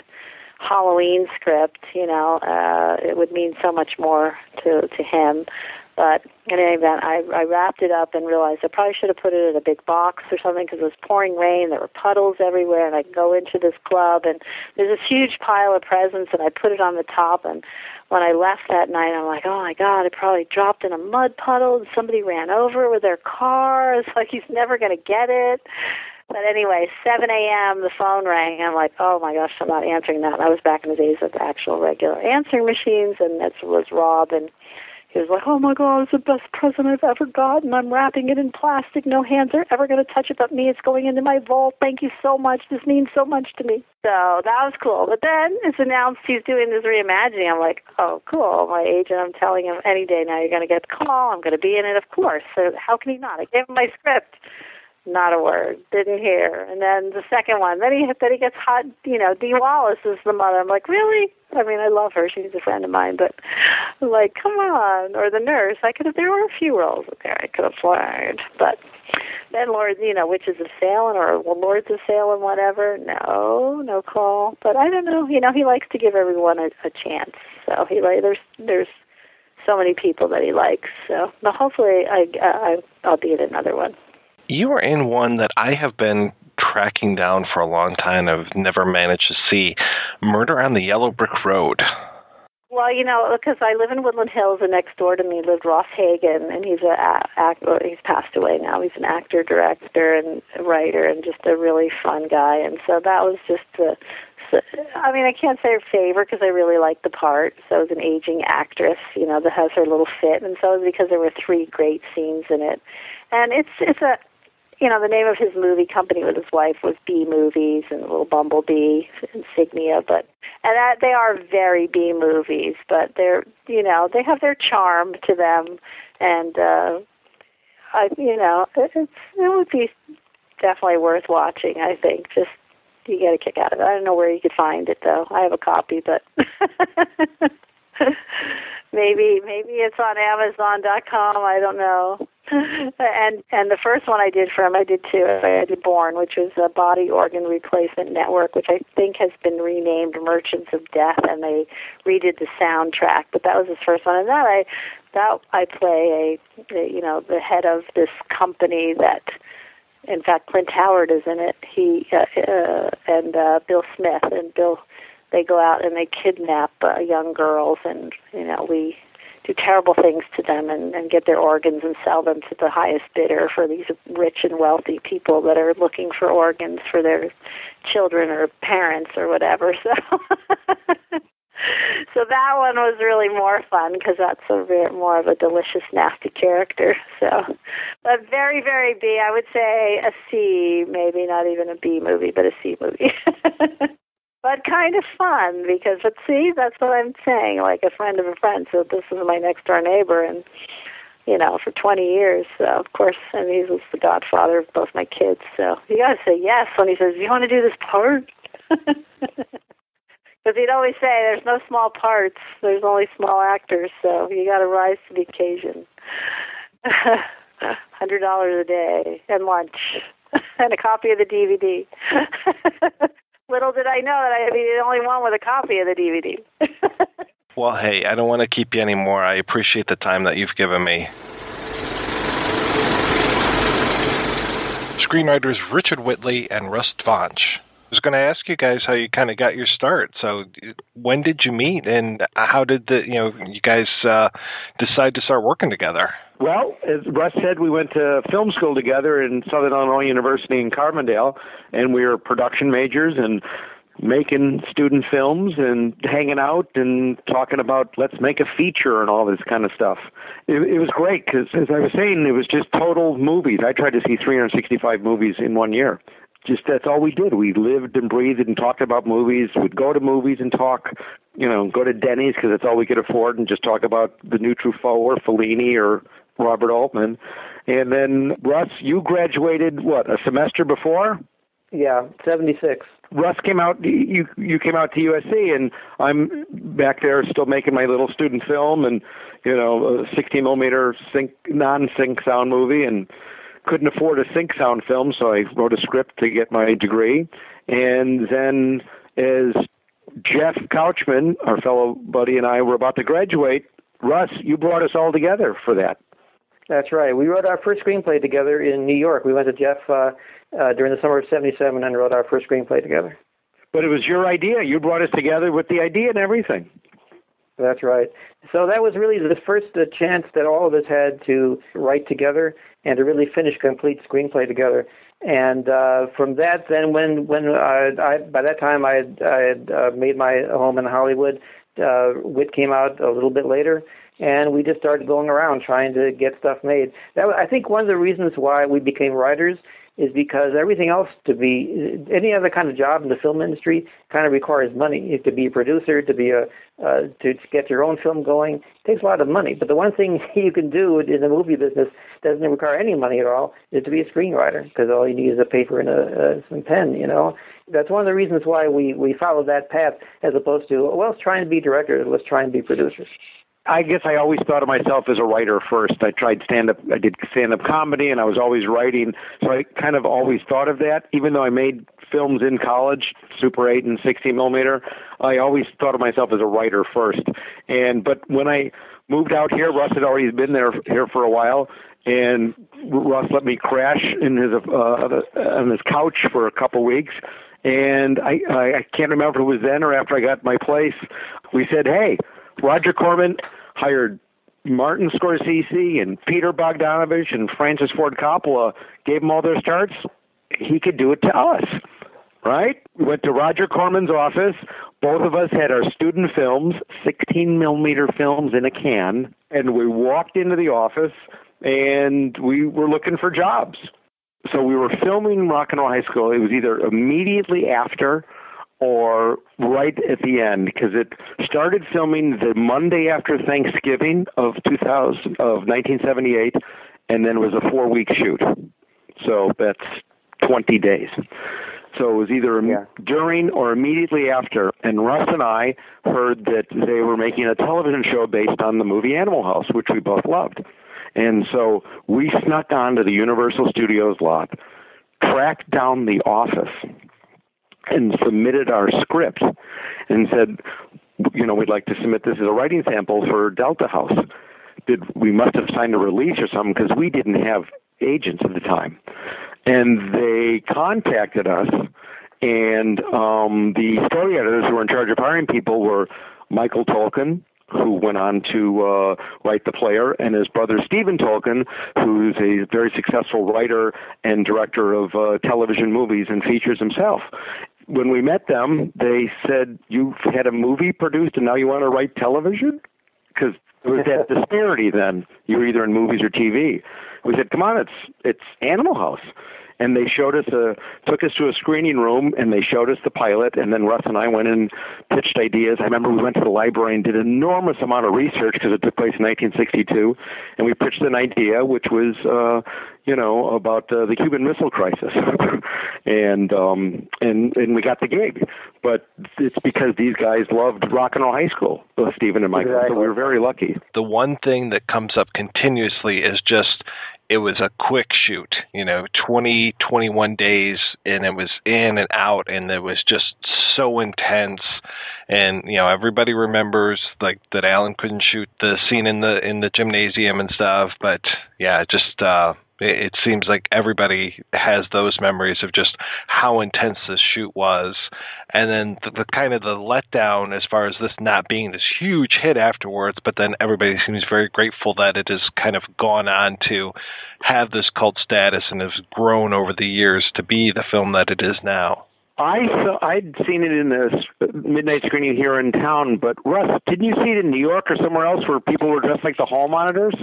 Halloween script. It would mean so much more to him. But in any event, I wrapped it up and realized I probably should have put it in a big box or something because it was pouring rain. There were puddles everywhere, and I'd go into this club, and there's this huge pile of presents, and I put it on the top. And when I left that night, I'm like, oh, my God, it probably dropped in a mud puddle, and somebody ran over it with their car. It's like he's never going to get it. But anyway, 7 a.m., the phone rang, and I'm like, oh, my gosh, I'm not answering that. And I was back in the days of the actual regular answering machines, and that was Rob, and he was like, oh, my God, it's the best present I've ever gotten. I'm wrapping it in plastic. No hands are ever going to touch it but me. It's going into my vault. Thank you so much. This means so much to me. So that was cool. But then it's announced he's doing this reimagining. I'm like, oh, cool. My agent, I'm telling him any day now you're going to get the call. I'm going to be in it, of course. So how can he not? I gave him my script. Not a word. Didn't hear. And then the second one. Then he gets hot. Dee Wallace is the mother. I'm like, really? I mean, I love her. She's a friend of mine. But I'm like, come on. Or the nurse. There were a few roles there I could have learned. But then Witches of Salem or Lords of Salem, whatever. No call. But I don't know. He likes to give everyone a chance. So there's so many people that he likes. So hopefully I'll be in another one. You were in one that I have been tracking down for a long time. I've never managed to see, Murder on the Yellow Brick Road. Well, because I live in Woodland Hills, and next door to me lived Ross Hagen, and he's he's passed away now. He's an actor, director, and writer, and just a really fun guy. And so that was just I can't say her favorite because I really liked the part. So it was an aging actress, that has her little fit, and so it was because there were 3 great scenes in it. And it's a the name of his movie company with his wife was B Movies and Little Bumblebee insignia, and they are very B movies, but they're they have their charm to them, and it would be definitely worth watching. I think just you get a kick out of it. I don't know where you could find it though. I have a copy, but maybe it's on Amazon.com. I don't know. And the first one I did for him, I did 2. I did Born, which was a body organ replacement network, which I think has been renamed Merchants of Death, and they redid the soundtrack. But that was his first one, and I play the head of this company that, in fact, Clint Howard is in it. He and Bill Smith, and they go out and they kidnap young girls, and we do terrible things to them and get their organs and sell them to the highest bidder for these rich and wealthy people that are looking for organs for their children or parents or whatever. So that one was really more fun because that's more of a delicious, nasty character. So, but very, very B. I would say a C, maybe not even a B movie, but a C movie. But kind of fun because, but see, that's what I'm saying, like a friend of a friend. So this is my next door neighbor, and for 20 years. So of course, and he was the godfather of both my kids. So you got to say yes when he says, "Do you want to do this part?" Because he'd always say, "There's no small parts. There's only small actors." So you got to rise to the occasion. $100 a day and lunch and a copy of the DVD. Little did I know that I'd be the only one with a copy of the DVD. Well, hey, I don't want to keep you anymore. I appreciate the time that you've given me. Screenwriters Richard Whitley and Russ Dvonch. I was going to ask you guys how you kind of got your start. So when did you meet, and how did you guys decide to start working together? Well, as Russ said, we went to film school together in Southern Illinois University in Carbondale, and we were production majors and making student films and hanging out and talking about let's make a feature and all this kind of stuff. It was great because, as I was saying, it was just total movies. I tried to see 365 movies in 1 year. Just that's all we did. We lived and breathed and talked about movies. We'd go to movies and talk, go to Denny's because that's all we could afford and just talk about the new Truffaut or Fellini or Robert Altman. And then, Russ, you graduated, a semester before? Yeah, 76. Russ came out, you came out to USC, and I'm back there still making my little student film and, a 16-millimeter non-sync sound movie, and couldn't afford a sync sound film, so I wrote a script to get my degree. And then as Jeff Couchman, our fellow buddy, and I were about to graduate, Russ, you brought us all together for that. That's right. We wrote our first screenplay together in New York. We went to Jeff during the summer of 77 and wrote our first screenplay together. But it was your idea. You brought us together with the idea and everything. That's right. So that was really the first chance that all of us had to write together and to really finish complete screenplay together. And from that, then when by that time I had made my home in Hollywood, Wit came out a little bit later, and we just started going around trying to get stuff made. I think one of the reasons why we became writers is because everything else, to be any other kind of job in the film industry, kind of requires money. To be a producer, to get your own film going, it takes a lot of money. But the one thing you can do in the movie business doesn't require any money at all is to be a screenwriter, because all you need is a paper and some pen. That's one of the reasons why we followed that path, as opposed to let's try and be directors, let's try and be producers. I guess I always thought of myself as a writer first. I did stand-up comedy, and I was always writing, so I kind of always thought of that. Even though I made films in college, Super 8 and 16-millimeter, I always thought of myself as a writer first. But when I moved out here, Russ had already been here for a while, and Russ let me crash in on his couch for a couple weeks. And I can't remember if it was then or after I got my place. We said, hey, Roger Corman hired Martin Scorsese and Peter Bogdanovich and Francis Ford Coppola, gave them all their starts. He could do it to us, right? We went to Roger Corman's office. Both of us had our student films, 16-millimeter films in a can, and we walked into the office, and we were looking for jobs. So we were filming Rock and Roll High School. It was either immediately after or right at the end, because it started filming the Monday after Thanksgiving of 1978, and then it was a 4-week shoot. So that's 20 days. So it was either during or immediately after. And Russ and I heard that they were making a television show based on the movie Animal House, which we both loved. And so we snuck onto the Universal Studios lot, tracked down the office, and submitted our script and said, we'd like to submit this as a writing sample for Delta House. We must have signed a release or something, because we didn't have agents at the time. And they contacted us, and the story editors who were in charge of hiring people were Michael Tolkien, who went on to write The Player, and his brother Stephen Tolkien, who's a very successful writer and director of television movies and features himself. When we met them, they said, you've had a movie produced and now you want to write television? Because there was that disparity then. You were either in movies or TV. We said, come on, it's Animal House. And they took us to a screening room, and they showed us the pilot, and then Russ and I went and pitched ideas. I remember we went to the library and did an enormous amount of research, because it took place in 1962, and we pitched an idea which was, about the Cuban Missile Crisis. and we got the gig. But it's because these guys loved Rock and Roll High School, Stephen and Michael, so we were very lucky. The one thing that comes up continuously is just, it was a quick shoot, 20, 21 days, and it was in and out, and it was just so intense. And, everybody remembers like that Allan couldn't shoot the scene in the gymnasium and stuff, but yeah, just, it seems like everybody has those memories of just how intense this shoot was. And then the kind of the letdown as far as this not being this huge hit afterwards, but then everybody seems very grateful that it has kind of gone on to have this cult status and has grown over the years to be the film that it is now. I'd seen it in the midnight screening here in town, but Russ, didn't you see it in New York or somewhere else where people were dressed like the hall monitors?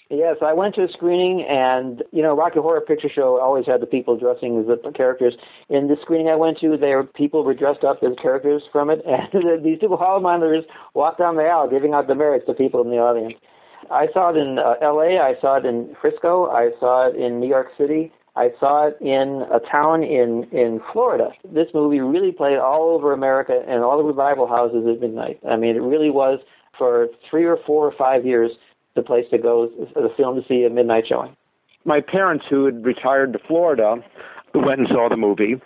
Yes, I went to a screening, and, Rocky Horror Picture Show always had the people dressing as the characters. In the screening I went to, people were dressed up as characters from it, and these two hall monitors walked down the aisle giving out demerits to people in the audience. I saw it in L.A., I saw it in Frisco, I saw it in New York City, I saw it in a town in Florida. This movie really played all over America and all the revival houses at midnight. I mean, it really was, for 3 or 4 or 5 years, the place to go, the film to see a midnight showing. My parents, who had retired to Florida, went and saw the movie.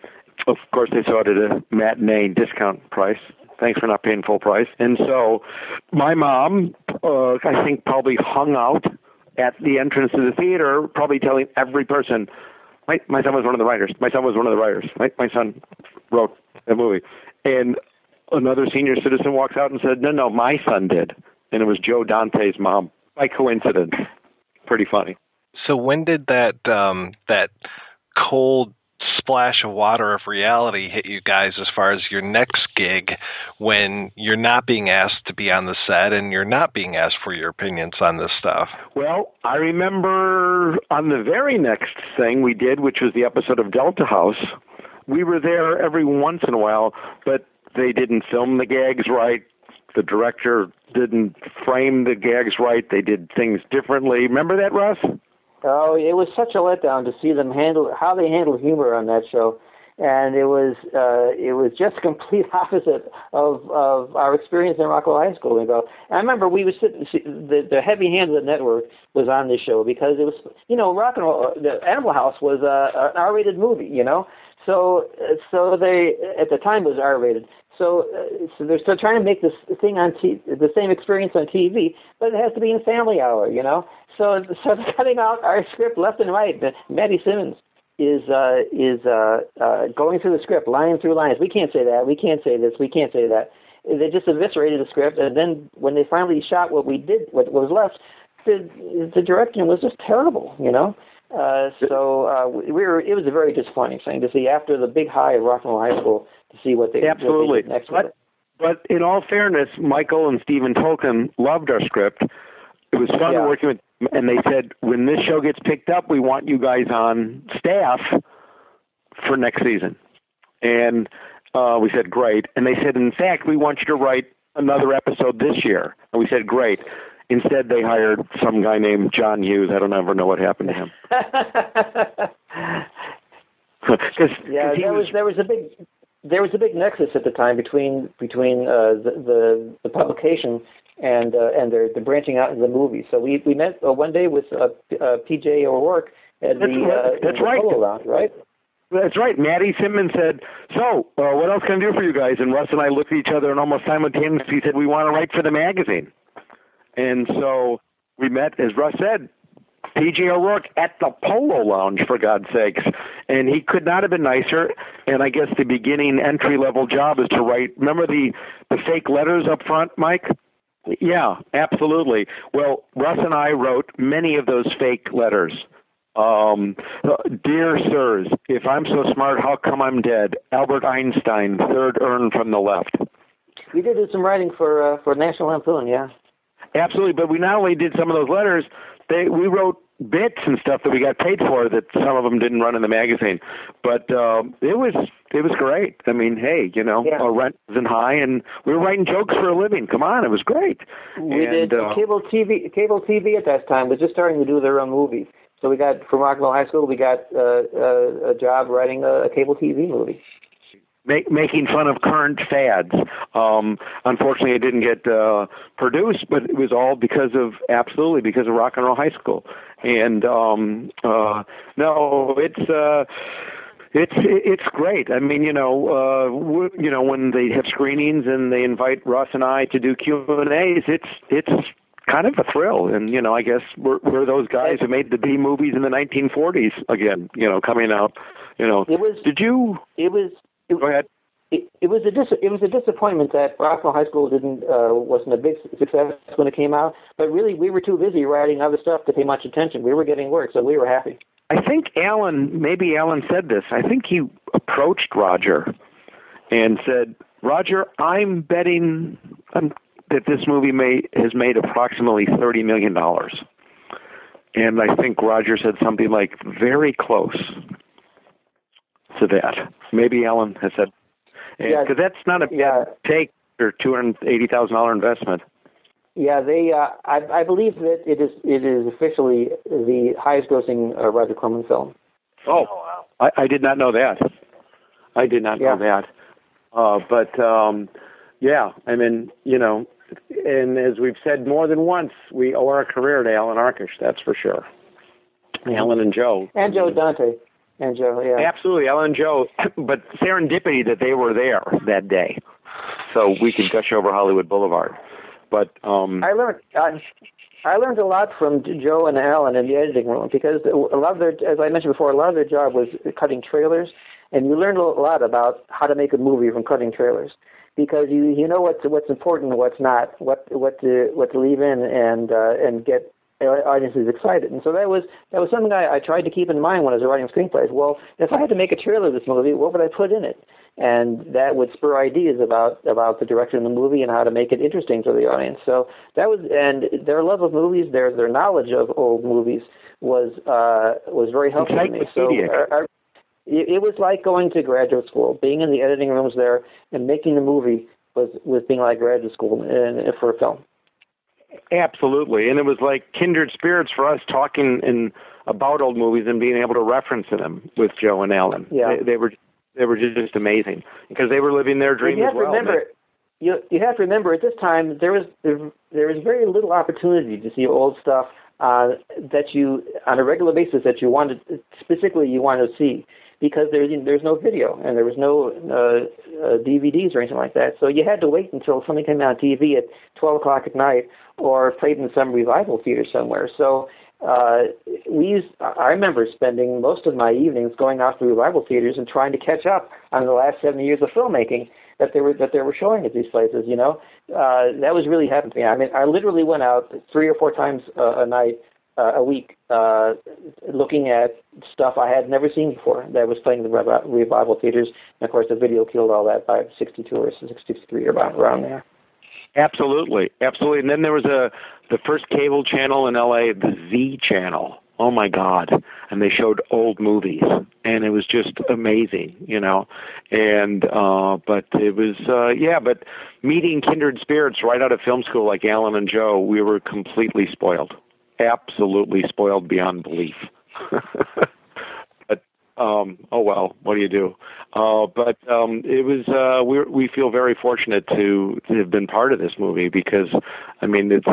Of course, they saw it at a matinee discount price. Thanks for not paying full price. And so my mom, I think, probably hung out at the entrance to the theater, probably telling every person, my son was one of the writers. My son was one of the writers. My son wrote the movie. And another senior citizen walks out and said, no, my son did. And it was joe-dante's mom, by coincidence. Pretty funny. So when did that cold splash of water of reality hit you guys as far as your next gig, when you're not being asked to be on the set and you're not being asked for your opinions on this stuff? Well, I remember on the very next thing we did, which was the episode of Delta House, we were there every once in a while, but they didn't film the gags right. The director didn't frame the gags right. They did things differently. Remember that, Russ? Oh, it was such a letdown to see them how they handled humor on that show, and it was just complete opposite of our experience in Rockville High School. And I remember we would sit. The heavy hand of the network was on this show because it was, Rock and Roll. The Animal House was an R-rated movie, So they, at the time, was R-rated. So they're still trying to make this thing the same experience on TV, but it has to be in Family Hour, So they're cutting out our script left and right. Maddie Simmons is going through the script, line through lines. We can't say that. We can't say this. We can't say that. They just eviscerated the script, and then when they finally shot what was left, the direction was just terrible, It was a very disappointing thing to see after the big high of Rock and Roll High School, to see what they did next with it. But in all fairness, Michael and Stephen Tolkien loved our script. It was fun working with them, and they said, when this show gets picked up, we want you guys on staff for next season. And we said, great. And they said, in fact, we want you to write another episode this year. And we said, great. Instead, they hired some guy named John Hughes. I don't ever know what happened to him. There was a big nexus at the time between the publication and the branching out into the movie. So we met one day with P.J. O'Rourke at the Polo Lounge, right? That's right. Maddie Simmons said, so, what else can I do for you guys? And Russ and I looked at each other and almost simultaneously said, we want to write for the magazine. And so we met, as Russ said, P.J. O'Rourke at the Polo Lounge, for God's sakes. And he could not have been nicer. And I guess the beginning entry-level job is to write, remember the fake letters up front, Mike? Yeah, absolutely. Well, Russ and I wrote many of those fake letters. Dear sirs, if I'm so smart, how come I'm dead? Albert Einstein, third urn from the left. We did some writing for National Lampoon, yeah. Absolutely, but we not only did some of those letters, we wrote bits and stuff that we got paid for that some of them didn't run in the magazine. But it was great. I mean, hey, our rent wasn't high, and we were writing jokes for a living. Come on, it was great. We did cable TV at that time was just starting to do their own movies. So we got, from Rockville High School, we got a job writing a cable TV movie. Making fun of current fads. Unfortunately, it didn't get produced, but it was all because of Rock and Roll High School. And it's great. I mean, when they have screenings and they invite Russ and I to do Q&As, it's kind of a thrill. And I guess we're those guys who made the B movies in the 1940s again. Coming out. Go ahead. It was a disappointment that Rockville High School wasn't a big success when it came out. But really, we were too busy writing other stuff to pay much attention. We were getting work, so we were happy. I think Allan said this. I think he approached Roger and said, Roger, I'm betting that this movie has made approximately $30 million. And I think Roger said something like, very close to that. Maybe Allan has said, because that's not a bad take or $280,000 investment. Yeah, they. I believe that it is officially the highest-grossing Roger Corman film. Oh, wow. I did not know that. I did not know that. But yeah, I mean, you know, and as we've said more than once, we owe our career to Allan Arkush. That's for sure. Allan and Joe. And joe-dante. And Joe, yeah. Absolutely, Allan and Joe. But serendipity that they were there that day, so we could gush over Hollywood Boulevard. But I learned a lot from Joe and Allan in the editing room, because a lot of their, as I mentioned before, a lot of their job was cutting trailers, and you learned a lot about how to make a movie from cutting trailers, because you know what's important and what's not, what to leave in and get audiences excited. And so that was something I tried to keep in mind when I was writing screenplays. Well, if I had to make a trailer of this movie, what would I put in it? And that would spur ideas about the direction of the movie and how to make it interesting for the audience. So that was, and their love of movies, their knowledge of old movies was very helpful to me. So it was like going to graduate school. Being in the editing rooms there and making the movie was being like graduate school for a film. Absolutely, and it was like kindred spirits for us, talking about old movies and being able to reference them with Joe and Allan. Yeah, they were just amazing because they were living their dream as well. You have to remember at this time there was very little opportunity to see old stuff that you on a regular basis that you wanted to see, because there's no video and there was no DVDs or anything like that. So you had to wait until something came out on TV at 12 o'clock at night or played in some revival theater somewhere. So I remember spending most of my evenings going out to revival theaters and trying to catch up on the last 70 years of filmmaking that they were showing at these places. You know, that was really happening to me. I mean, I literally went out 3 or 4 times a week, looking at stuff I had never seen before that was playing in the revival theaters. And of course, the video killed all that by 62 or 63 or around there. Absolutely. And then there was the first cable channel in LA, the Z channel. Oh my God! And they showed old movies, and it was just amazing, you know. And but it was but meeting kindred spirits right out of film school like Allan and Joe, we were completely spoiled. Absolutely spoiled beyond belief. But oh well, what do you do? But it was we feel very fortunate to have been part of this movie, because I mean it's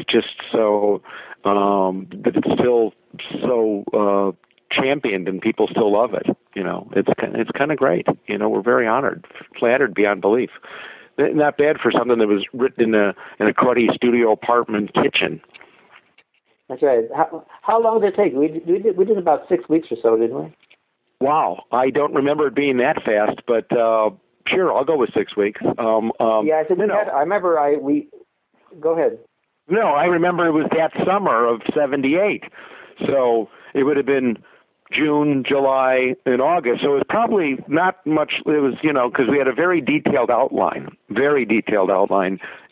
just so that it's still so championed and people still love it. You know, it's kind of great. You know, we're very honored, flattered beyond belief. Not bad for something that was written in a cruddy studio apartment kitchen. That's right. How long did it take? We did about 6 weeks or so, didn't we? Wow, I don't remember it being that fast, but sure, I'll go with 6 weeks. Yeah, I said I remember. Go ahead. No, I remember it was that summer of '78, so it would have been June, July, and August. So it was probably not much. It was, you know, because we had a very detailed outline,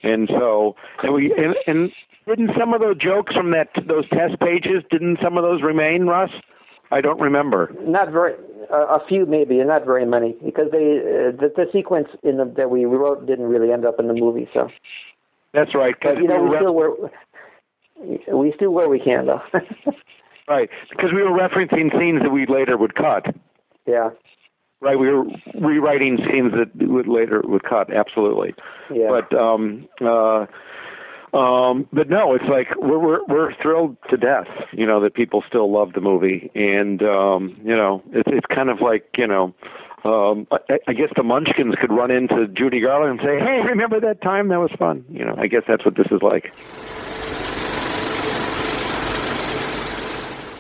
and so and didn't some of those jokes from those test pages, didn't some of those remain, Russ? I don't remember. Not very, a few maybe, and not very many, because the sequence that we wrote didn't really end up in the movie. So that's right. But, you know, we still where we can though. Right, because we were referencing scenes that we later would cut. Yeah. Right, we were rewriting scenes that later would cut. Absolutely. Yeah. But no, it's like we're thrilled to death, you know, that people still love the movie, and you know, it's kind of like, you know, I guess the Munchkins could run into Judy Garland and say, "Hey, remember that time? That was fun." You know, I guess that's what this is like.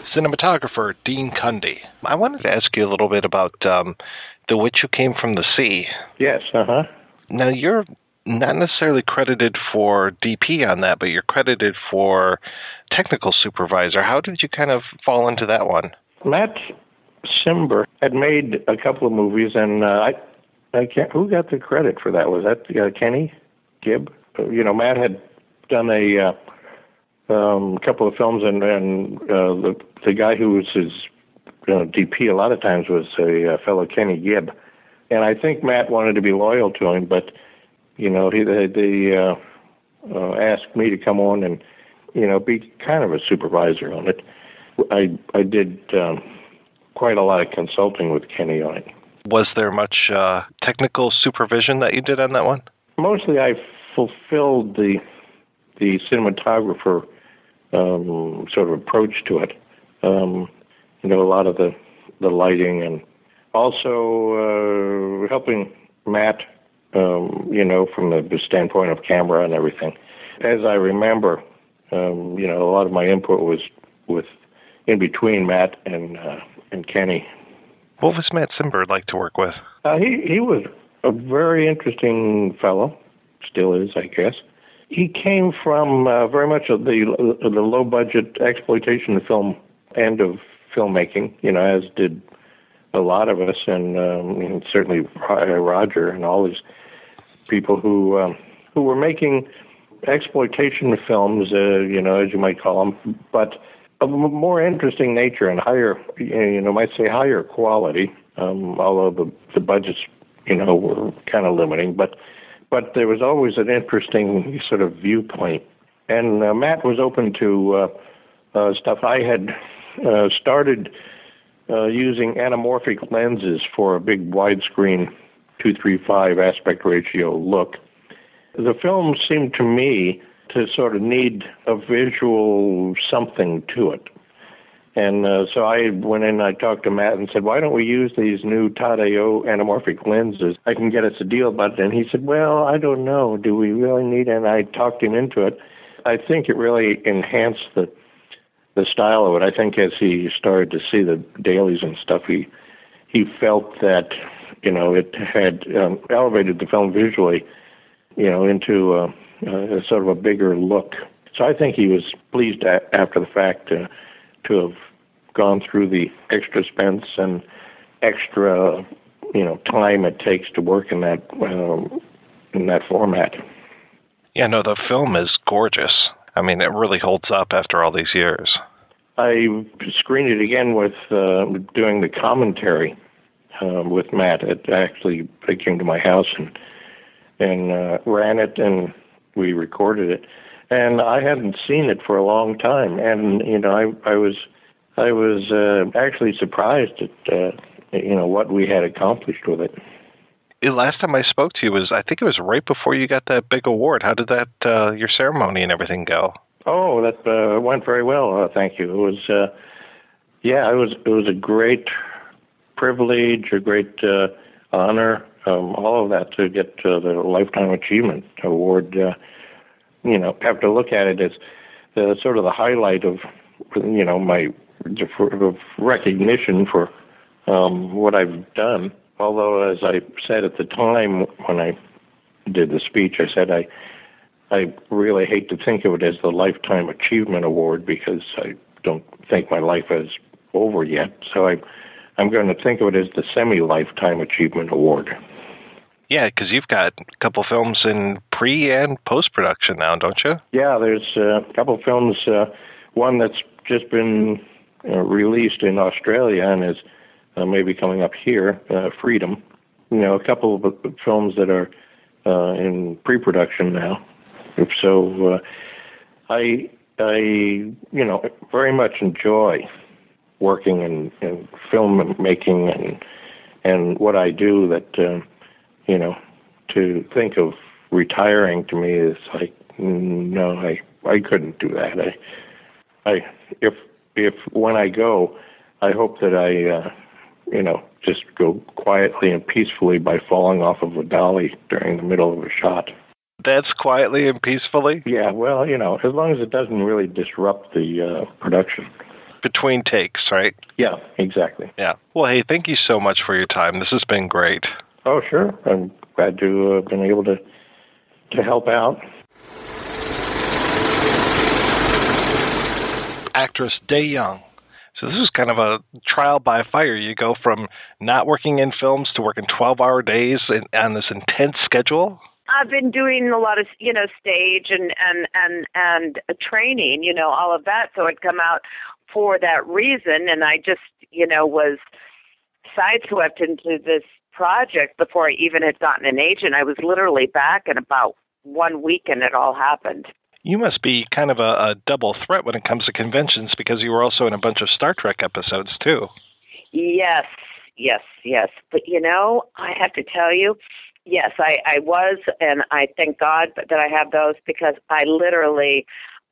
Cinematographer Dean Cundey. I wanted to ask you a little bit about The Witch Who Came from the Sea. Yes, Now, you're not necessarily credited for DP on that, but you're credited for technical supervisor. How did you kind of fall into that one? Matt Simber had made a couple of movies, and I can't. Who got the credit for that? Was that Kenny Gibb? You know, Matt had done a couple of films, and the guy who was his DP a lot of times was a fellow Kenny Gibb, and I think Matt wanted to be loyal to him, but you know, asked me to come on and, be kind of a supervisor on it. I did quite a lot of consulting with Kenny on it. Was there much technical supervision that you did on that one? Mostly I fulfilled the cinematographer sort of approach to it. A lot of the lighting, and also helping Matt, from the standpoint of camera and everything. As I remember, a lot of my input was with in between Matt and Kenny. What was Matt Simberg like to work with? He was a very interesting fellow, still is, I guess. He came from very much of the low-budget exploitation film end of filmmaking, as did a lot of us, and certainly Roger and all these people who were making exploitation films, as you might call them, but of a more interesting nature and higher, might say higher quality, although the budgets, were kind of limiting, but there was always an interesting sort of viewpoint. And Matt was open to stuff. I had started using anamorphic lenses for a big widescreen 2:3:5 aspect ratio look. The film seemed to me to sort of need a visual something to it. And so I went in and I talked to Matt and said, why don't we use these new Tadeo anamorphic lenses? I can get us a deal about it. And he said, well, I don't know. Do we really need it? And I talked him into it. I think it really enhanced the style of it. I think as he started to see the dailies and stuff, he felt that, it had elevated the film visually, into a sort of a bigger look. So I think he was pleased after the fact to have gone through the extra expense and extra, time it takes to work in that format. Yeah, no, the film is gorgeous. I mean, it really holds up after all these years. I screened it again with doing the commentary with Matt. They came to my house and ran it, and we recorded it. And I hadn't seen it for a long time, and I was actually surprised at what we had accomplished with it. The last time I spoke to you I think it was right before you got that big award. How did that your ceremony and everything go? Oh, that went very well. Thank you. It was it was a great privilege, a great honor, all of that to get the Lifetime Achievement Award. Have to look at it as sort of the highlight of, my of recognition for what I've done. Although, as I said at the time when I did the speech, I said I really hate to think of it as the Lifetime Achievement Award because I don't think my life is over yet. So I'm going to think of it as the Semi-Lifetime Achievement Award. Yeah, because you've got a couple films in pre- and post-production now, don't you? Yeah, there's a couple films, one that's just been released in Australia and is maybe coming up here, Freedom. A couple of films that are in pre-production now. So I very much enjoy working in film making and what I do that, to think of retiring to me is like, no, I couldn't do that. If when I go, I hope that I, just go quietly and peacefully by falling off of a dolly during the middle of a shot. That's quietly and peacefully? Yeah, well, as long as it doesn't really disrupt the production. Between takes, right? Yeah, exactly. Yeah. Well, hey, thank you so much for your time. This has been great. Oh, sure. I'm glad to have been able to help out. Actress Dey Young. So this is kind of a trial by fire. You go from not working in films to working 12-hour days on this intense schedule. I've been doing a lot of, stage and training, all of that. So I'd come out for that reason. And I just, was sideswept into this project before I even had gotten an agent. I was literally back in about one weekend it all happened. You must be kind of a double threat when it comes to conventions because you were also in a bunch of Star Trek episodes, too. Yes. But, I have to tell you, yes, I was, and I thank God that I have those because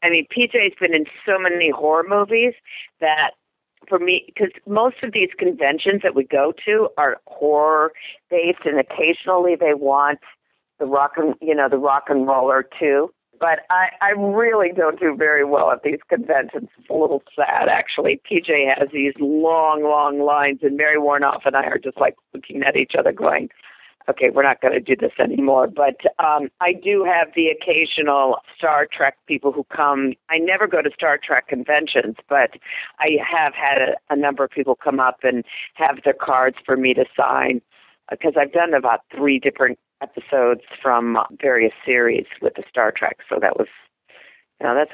PJ's been in so many horror movies that for me, because most of these conventions that we go to are horror-based, and occasionally they want the rock and roller, too. But I really don't do very well at these conventions. It's a little sad, actually. PJ has these long, long lines, and Mary Warnoff and I are just like looking at each other going, okay, we're not going to do this anymore. But I do have the occasional Star Trek people who come. I never go to Star Trek conventions, but I have had a number of people come up and have their cards for me to sign because I've done about 3 different episodes from various series with the Star Trek. So that was, that's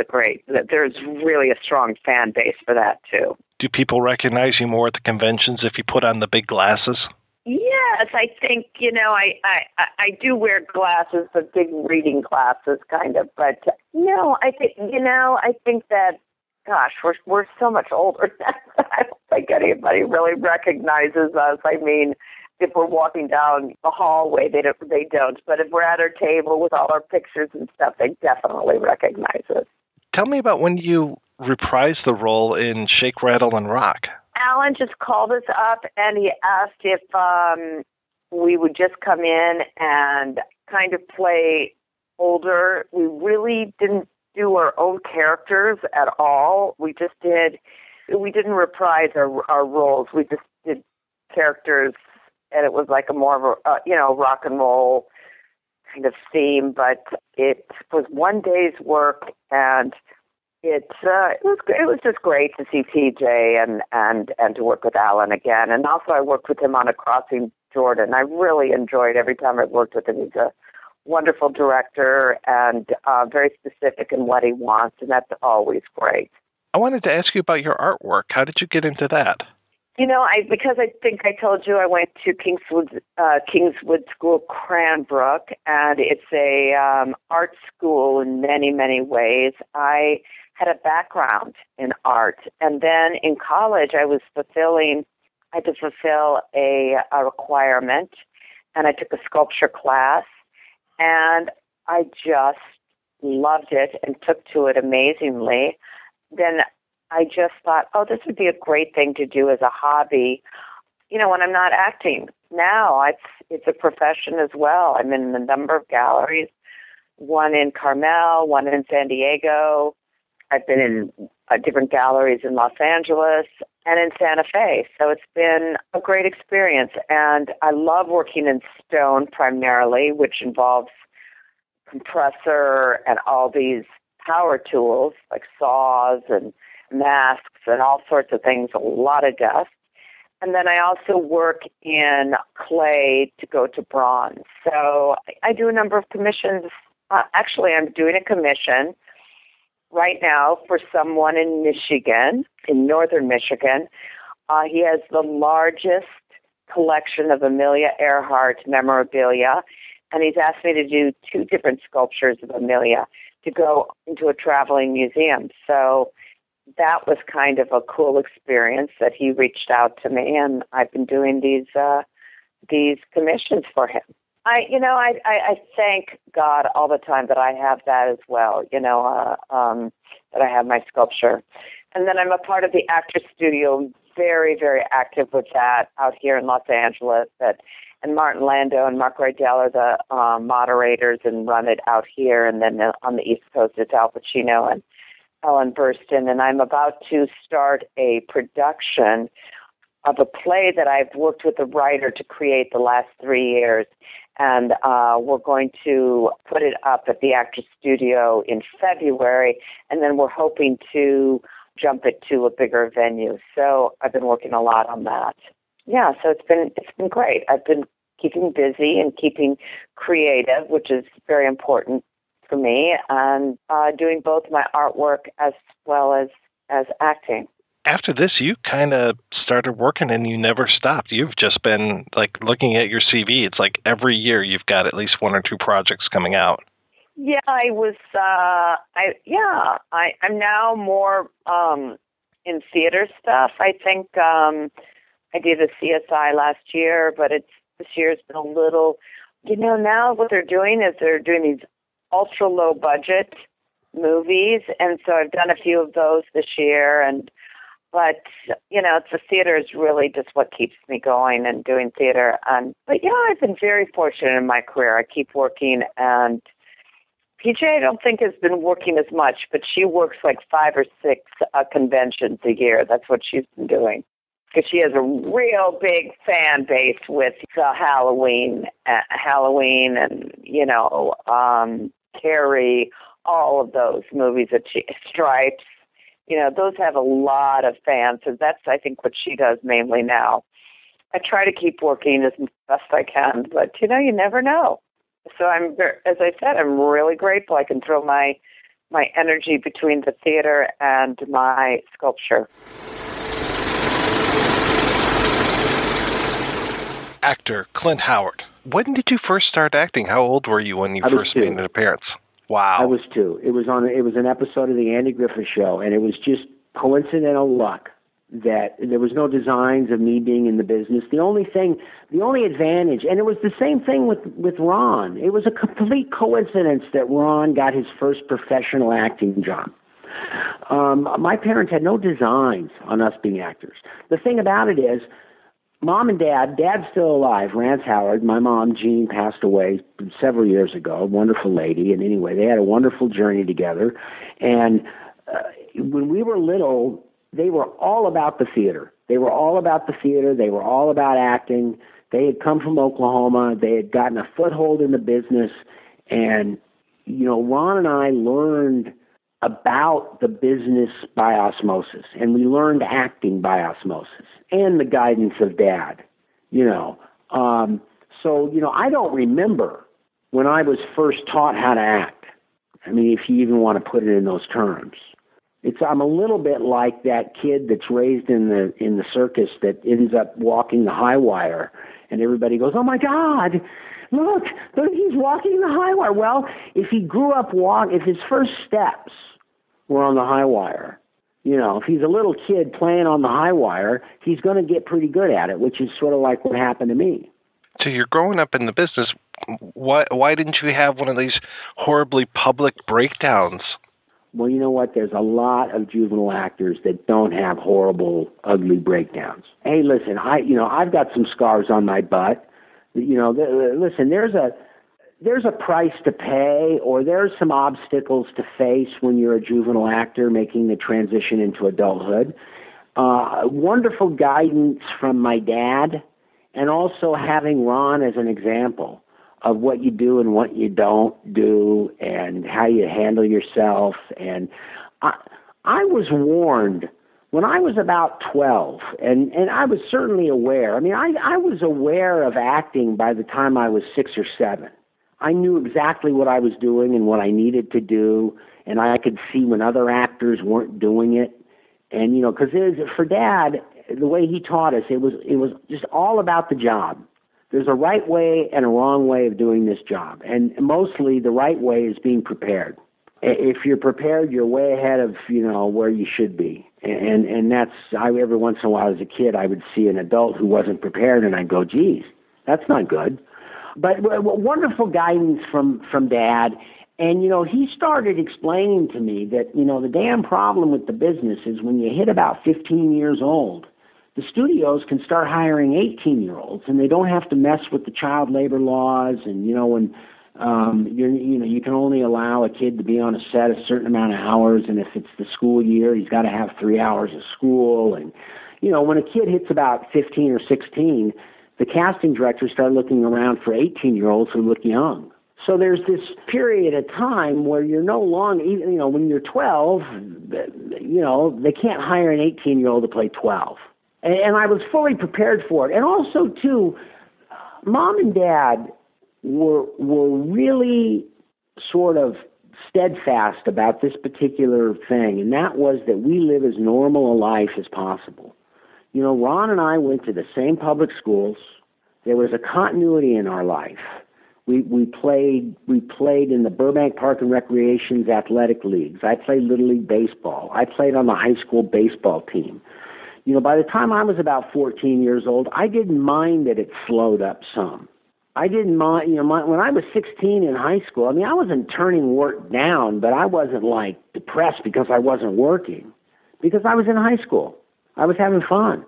there's really a strong fan base for that too. Do people recognize you more at the conventions if you put on the big glasses? Yes, I think, I do wear glasses, but big reading glasses kind of, but no, I think that, gosh, we're so much older now. I don't think anybody really recognizes us. I mean, if we're walking down the hallway, they don't. But if we're at our table with all our pictures and stuff, they definitely recognize us. Tell me about when you reprised the role in Shake, Rattle, and Rock. Alan just called us up, and he asked if we would just come in and kind of play older. We really didn't do our own characters at all. We didn't reprise our roles. We just did characters, and it was like a more of a, rock and roll kind of theme, but it was one day's work, and it was just great to see TJ and to work with Alan again. And also I worked with him on Crossing Jordan. I really enjoyed every time I've worked with him. He's a wonderful director and very specific in what he wants, and that's always great. I wanted to ask you about your artwork. How did you get into that? Because I think I told you I went to Kingswood School, Cranbrook, and it's a art school in many, many ways. I had a background in art, and then in college I had to fulfill a requirement, and I took a sculpture class, and I just loved it and took to it amazingly. Then I just thought, this would be a great thing to do as a hobby, when I'm not acting. Now it's a profession as well. I'm in a number of galleries, one in Carmel, one in San Diego. I've been in different galleries in Los Angeles and in Santa Fe. So it's been a great experience. And I love working in stone primarily, which involves compressor and all these power tools like saws and masks and all sorts of things, a lot of dust. And then I also work in clay to go to bronze. So I do a number of commissions. Actually, I'm doing a commission right now for someone in Michigan, in northern Michigan. He has the largest collection of Amelia Earhart memorabilia, and he's asked me to do 2 different sculptures of Amelia to go into a traveling museum. So that was kind of a cool experience that he reached out to me, and I've been doing these commissions for him. I thank God all the time that I have that as well, that I have my sculpture. And then I'm a part of the Actors Studio, very, very active with that out here in Los Angeles. And Martin Landau and Mark Rydell are the moderators and run it out here. And then on the East Coast, it's Al Pacino and Ellen Burstyn. And I'm about to start a production of a play that I've worked with the writer to create the last 3 years. And we're going to put it up at the Actors Studio in February, and then we're hoping to jump it to a bigger venue. So I've been working a lot on that. Yeah, so it's been great. I've been keeping busy and keeping creative, which is very important for me, and doing both my artwork as well as acting. After this, you kind of started working and you never stopped. You've just been, looking at your CV, it's like every year you've got at least 1 or 2 projects coming out. Yeah, I'm now more in theater stuff. I think I did a CSI last year, but this year's been a little, now what they're doing is they're doing these ultra low budget movies, and so I've done a few of those this year, but the theater is really just what keeps me going and doing theater. But I've been very fortunate in my career. I keep working, and PJ I don't think has been working as much, but she works like 5 or 6 conventions a year. That's what she's been doing, because she has a real big fan base with Halloween and Carrie, all of those movies that Stripes. Those have a lot of fans, so that's, I think, what she does mainly now. I try to keep working as best I can, but, you never know. So as I said, I'm really grateful I can throw my energy between the theater and my sculpture. Actor Clint Howard. When did you first start acting? How old were you when you first made an appearance? Wow. I was 2. It was an episode of the Andy Griffith Show, and it was just coincidental luck that there was no designs of me being in the business. The only advantage, and it was the same thing with Ron. It was a complete coincidence that Ron got his first professional acting job. My parents had no designs on us being actors. The thing about it is, Mom and Dad's still alive, Rance Howard. My mom, Jean, passed away several years ago, a wonderful lady. And anyway, they had a wonderful journey together. And when we were little, they were all about the theater. They were all about the theater. They were all about acting. They had come from Oklahoma. They had gotten a foothold in the business. And, Ron and I learned about the business by osmosis, and we learned acting by osmosis and the guidance of Dad, So, I don't remember when I was first taught how to act. I mean, if you even want to put it in those terms. I'm a little bit like that kid that's raised in the circus that ends up walking the high wire, and everybody goes, "Oh my God, look, he's walking the high wire." Well, if he grew up if his first steps were on the high wire, if he's a little kid playing on the high wire, he's going to get pretty good at it, which is sort of like what happened to me. So you're growing up in the business. Why didn't you have one of these horribly public breakdowns? Well, you know what? There's a lot of juvenile actors that don't have horrible, ugly breakdowns. Hey, listen, I've got some scars on my butt. Listen, there's a price to pay, or there's some obstacles to face when you're a juvenile actor making the transition into adulthood. Wonderful guidance from my dad, and also having Ron as an example of what you do and what you don't do and how you handle yourself. And I was warned when I was about 12, and I was certainly aware. I mean, I was aware of acting by the time I was 6 or 7. I knew exactly what I was doing and what I needed to do, and I could see when other actors weren't doing it. And, because for Dad, the way he taught us, it was just all about the job. There's a right way and a wrong way of doing this job, and mostly the right way is being prepared. If you're prepared, you're way ahead of, where you should be. And that's, every once in a while as a kid, I would see an adult who wasn't prepared, and I'd go, geez, that's not good. But wonderful guidance from Dad. And, he started explaining to me that, the damn problem with the business is when you hit about 15 years old, the studios can start hiring 18-year-olds, and they don't have to mess with the child labor laws. And, when you can only allow a kid to be on a set a certain amount of hours, and if it's the school year, he's got to have 3 hours of school. And, when a kid hits about 15 or 16, the casting directors start looking around for 18-year-olds who look young. So there's this period of time where you're no longer, when you're 12, they can't hire an 18-year-old to play 12. And I was fully prepared for it. And also, too, Mom and Dad were really sort of steadfast about this particular thing, and that was that we live as normal a life as possible. Ron and I went to the same public schools. There was a continuity in our life. We played in the Burbank Park and Recreation's athletic leagues. I played Little League baseball. I played on the high school baseball team. You know, by the time I was about 14 years old, I didn't mind that it slowed up some. I didn't mind, you know, when I was 16 in high school, I mean, I wasn't turning work down, but I wasn't like depressed because I wasn't working, because I was in high school. I was having fun.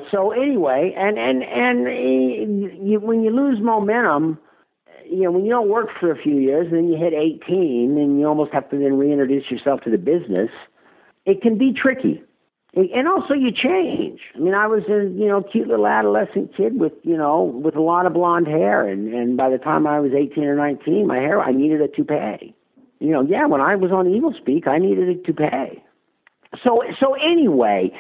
So anyway, and when you lose momentum, you know, when you don't work for a few years, and then you hit 18, and you almost have to then reintroduce yourself to the business, it can be tricky. And also you change. I mean, I was a, you know, cute little adolescent kid with, you know, with a lot of blonde hair. And by the time I was 18 or 19, my hair, I needed a toupee. You know, yeah, when I was on Evil Speak, I needed a toupee. So anyway,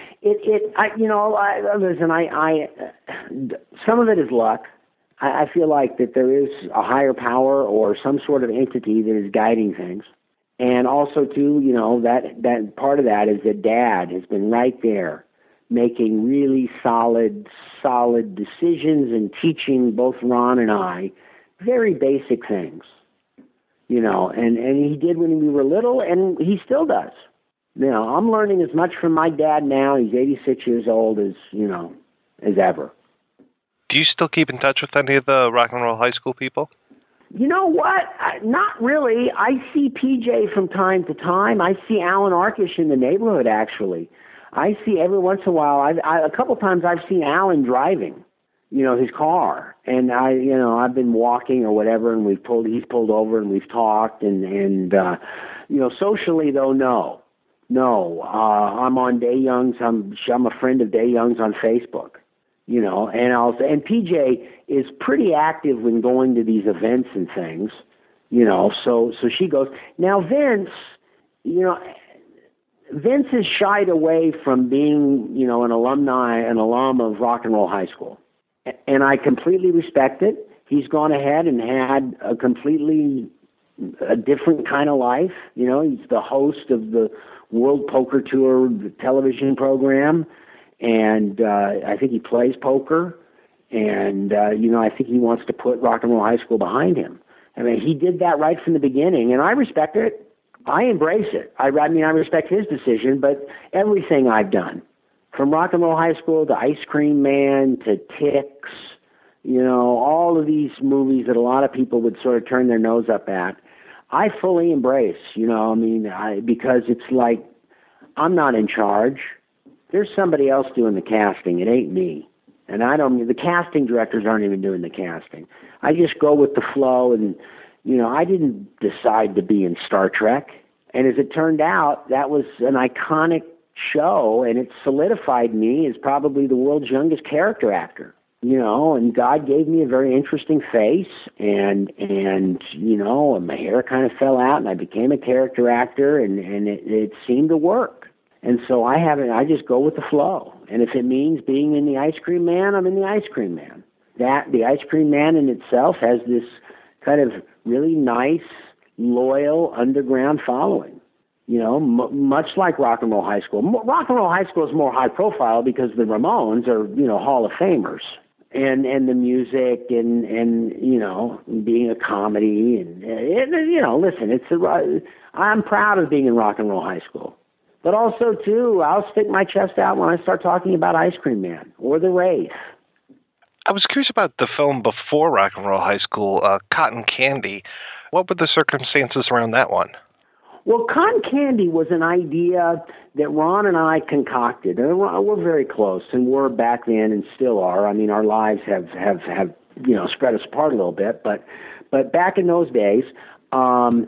some of it is luck. I feel like that there is a higher power or some sort of entity that is guiding things. And also, too, you know, that part of that is that Dad has been right there making really solid decisions and teaching both Ron and I very basic things, you know, and he did when we were little, and he still does. You know, I'm learning as much from my dad now, he's 86 years old, as, you know, as ever. Do you still keep in touch with any of the rock and roll high school people? You know what? Not really. I see PJ from time to time. I see Allan Arkush in the neighborhood, actually. I see every once in a while. A couple times I've seen Allan driving, you know, his car. And I've been walking or whatever, and he's pulled over and we've talked. And you know, socially, though, no. I'm on Dey Young's. I'm a friend of Dey Young's on Facebook. You know, and PJ is pretty active when going to these events and things, you know, so she goes. Now, Vince has shied away from being, you know, an alum of Rock and Roll High School. And I completely respect it. He's gone ahead and had a different kind of life. You know, he's the host of the World Poker Tour television program. And I think he plays poker, and, you know, I think he wants to put Rock and Roll High School behind him. I mean, he did that right from the beginning, and I respect it. I embrace it. I respect his decision, but everything I've done, from Rock and Roll High School to Ice Cream Man to Ticks, you know, all of these movies that a lot of people would sort of turn their nose up at, I fully embrace, you know, I mean, because it's like, I'm not in charge. There's somebody else doing the casting. It ain't me. And the casting directors aren't even doing the casting. I just go with the flow, and, you know, I didn't decide to be in Star Trek. And as it turned out, that was an iconic show, and it solidified me as probably the world's youngest character actor. You know, and God gave me a very interesting face, and you know, my hair kind of fell out, and I became a character actor, and it seemed to work. And so I just go with the flow. And if it means being in the Ice Cream Man, I'm in the Ice Cream Man. The Ice Cream Man in itself has this kind of really nice, loyal, underground following. You know, much like Rock and Roll High School. Rock and Roll High School is more high profile because the Ramones are, you know, Hall of Famers. And the music and you know, being a comedy and you know, listen, I'm proud of being in Rock and Roll High School. But also, too, I'll stick my chest out when I start talking about Ice Cream Man or The Wraith. I was curious about the film before Rock and Roll High School, Cotton Candy. What were the circumstances around that one? Well, Cotton Candy was an idea that Ron and I concocted. And we're very close, and were back then and still are. I mean, our lives have you know, spread us apart a little bit. But back in those days, Ron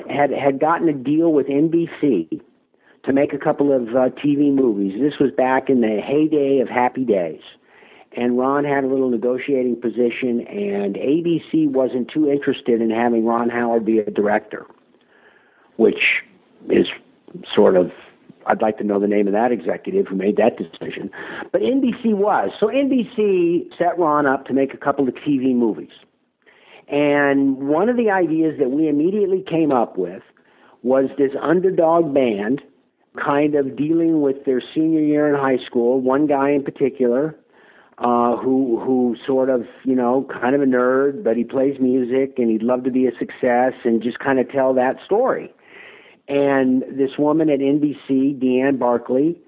had gotten a deal with NBC to make a couple of TV movies. This was back in the heyday of Happy Days. And Ron had a little negotiating position, and ABC wasn't too interested in having Ron Howard be a director, which is sort of, I'd like to know the name of that executive who made that decision. But NBC was. So NBC set Ron up to make a couple of TV movies. And one of the ideas that we immediately came up with was this underdog band kind of dealing with their senior year in high school, one guy in particular, who sort of, kind of a nerd, but he plays music and he'd love to be a success and just kind of tell that story. And this woman at NBC, Deanne Barkley,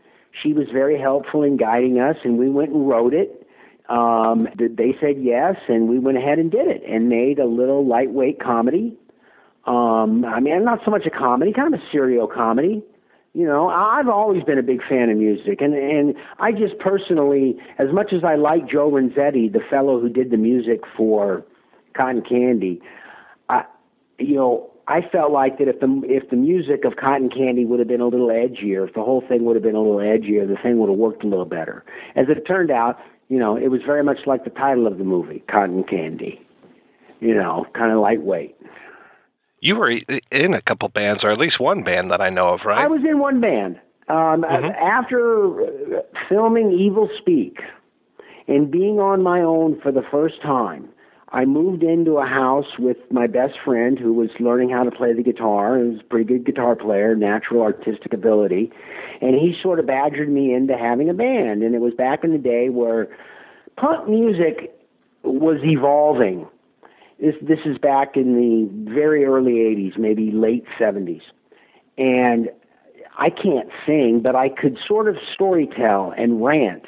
she was very helpful in guiding us, and we went and wrote it. They said yes, and we went ahead and did it and made a little lightweight comedy. Not so much a comedy, kind of a serial comedy. I've always been a big fan of music, and I just personally, as much as I like Joe Renzetti, the fellow who did the music for Cotton Candy, I felt like that if the music of Cotton Candy would have been a little edgier, if the whole thing would have been a little edgier, the thing would have worked a little better. As it turned out, it was very much like the title of the movie, Cotton Candy. Kind of lightweight. You were in a couple bands, or at least one band that I know of, right? I was in one band. After filming Evil Speak and being on my own for the first time, I moved into a house with my best friend who was learning how to play the guitar. He was a pretty good guitar player, natural artistic ability. And he sort of badgered me into having a band. And it was back in the day where punk music was evolving. This is back in the very early 80s, maybe late 70s. And I can't sing, but I could sort of storytell and rant,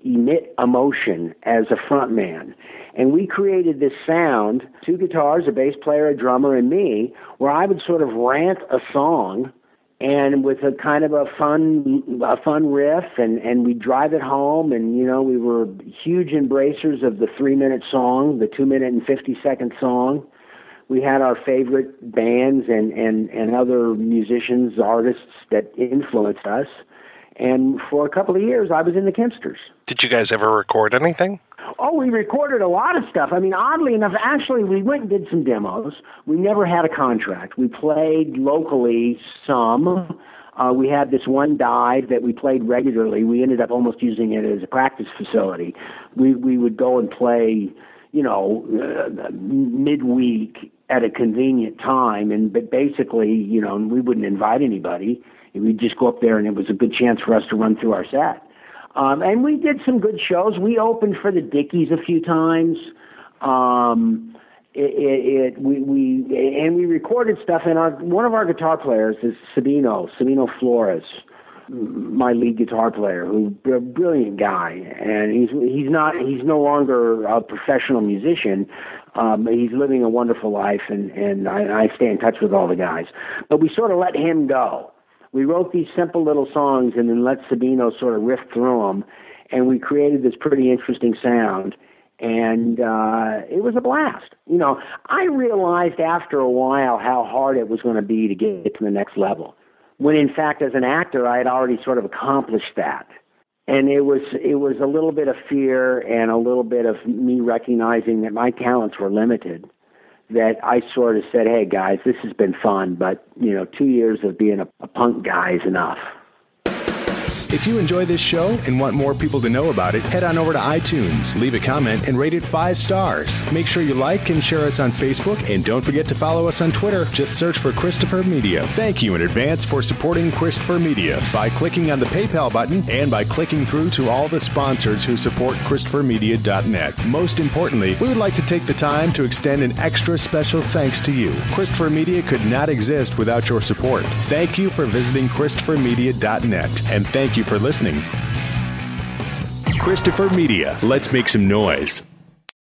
emit emotion as a front man. And we created this sound, 2 guitars, a bass player, a drummer, and me, where I would sort of rant a song and with a kind of a fun riff, and we'd drive it home, and, we were huge embracers of the 3-minute song, the 2-minute and 50-second song. We had our favorite bands and other musicians, artists that influenced us. And for a couple of years, I was in the Kempsters. Did you guys ever record anything? Oh, we recorded a lot of stuff. Oddly enough, actually, we went and did some demos. We never had a contract. We played locally some. We had this one dive that we played regularly. We ended up almost using it as a practice facility. We would go and play, midweek at a convenient time, but basically, we wouldn't invite anybody. We'd just go up there, and it was a good chance for us to run through our set. And we did some good shows. We opened for the Dickies a few times. We recorded stuff. And one of our guitar players is Sabino Flores, my lead guitar player, who's a brilliant guy. And he's no longer a professional musician. He's living a wonderful life, and I stay in touch with all the guys. But we sort of let him go. We wrote these simple little songs and then let Sabino sort of riff through them, and we created this pretty interesting sound, and it was a blast. I realized after a while how hard it was going to be to get to the next level, when in fact as an actor I had already sort of accomplished that. And it was a little bit of fear and a little bit of me recognizing that my talents were limited, that I sort of said, hey, guys, this has been fun, but, 2 years of being a punk guy is enough. If you enjoy this show and want more people to know about it, head on over to iTunes, leave a comment, and rate it 5 stars. Make sure you like and share us on Facebook, and don't forget to follow us on Twitter. Just search for Christopher Media. Thank you in advance for supporting Christopher Media by clicking on the PayPal button and by clicking through to all the sponsors who support ChristopherMedia.net. Most importantly, we would like to take the time to extend an extra special thanks to you. Christopher Media could not exist without your support. Thank you for visiting ChristopherMedia.net, and thank you for listening. Christopher Media. Let's make some noise.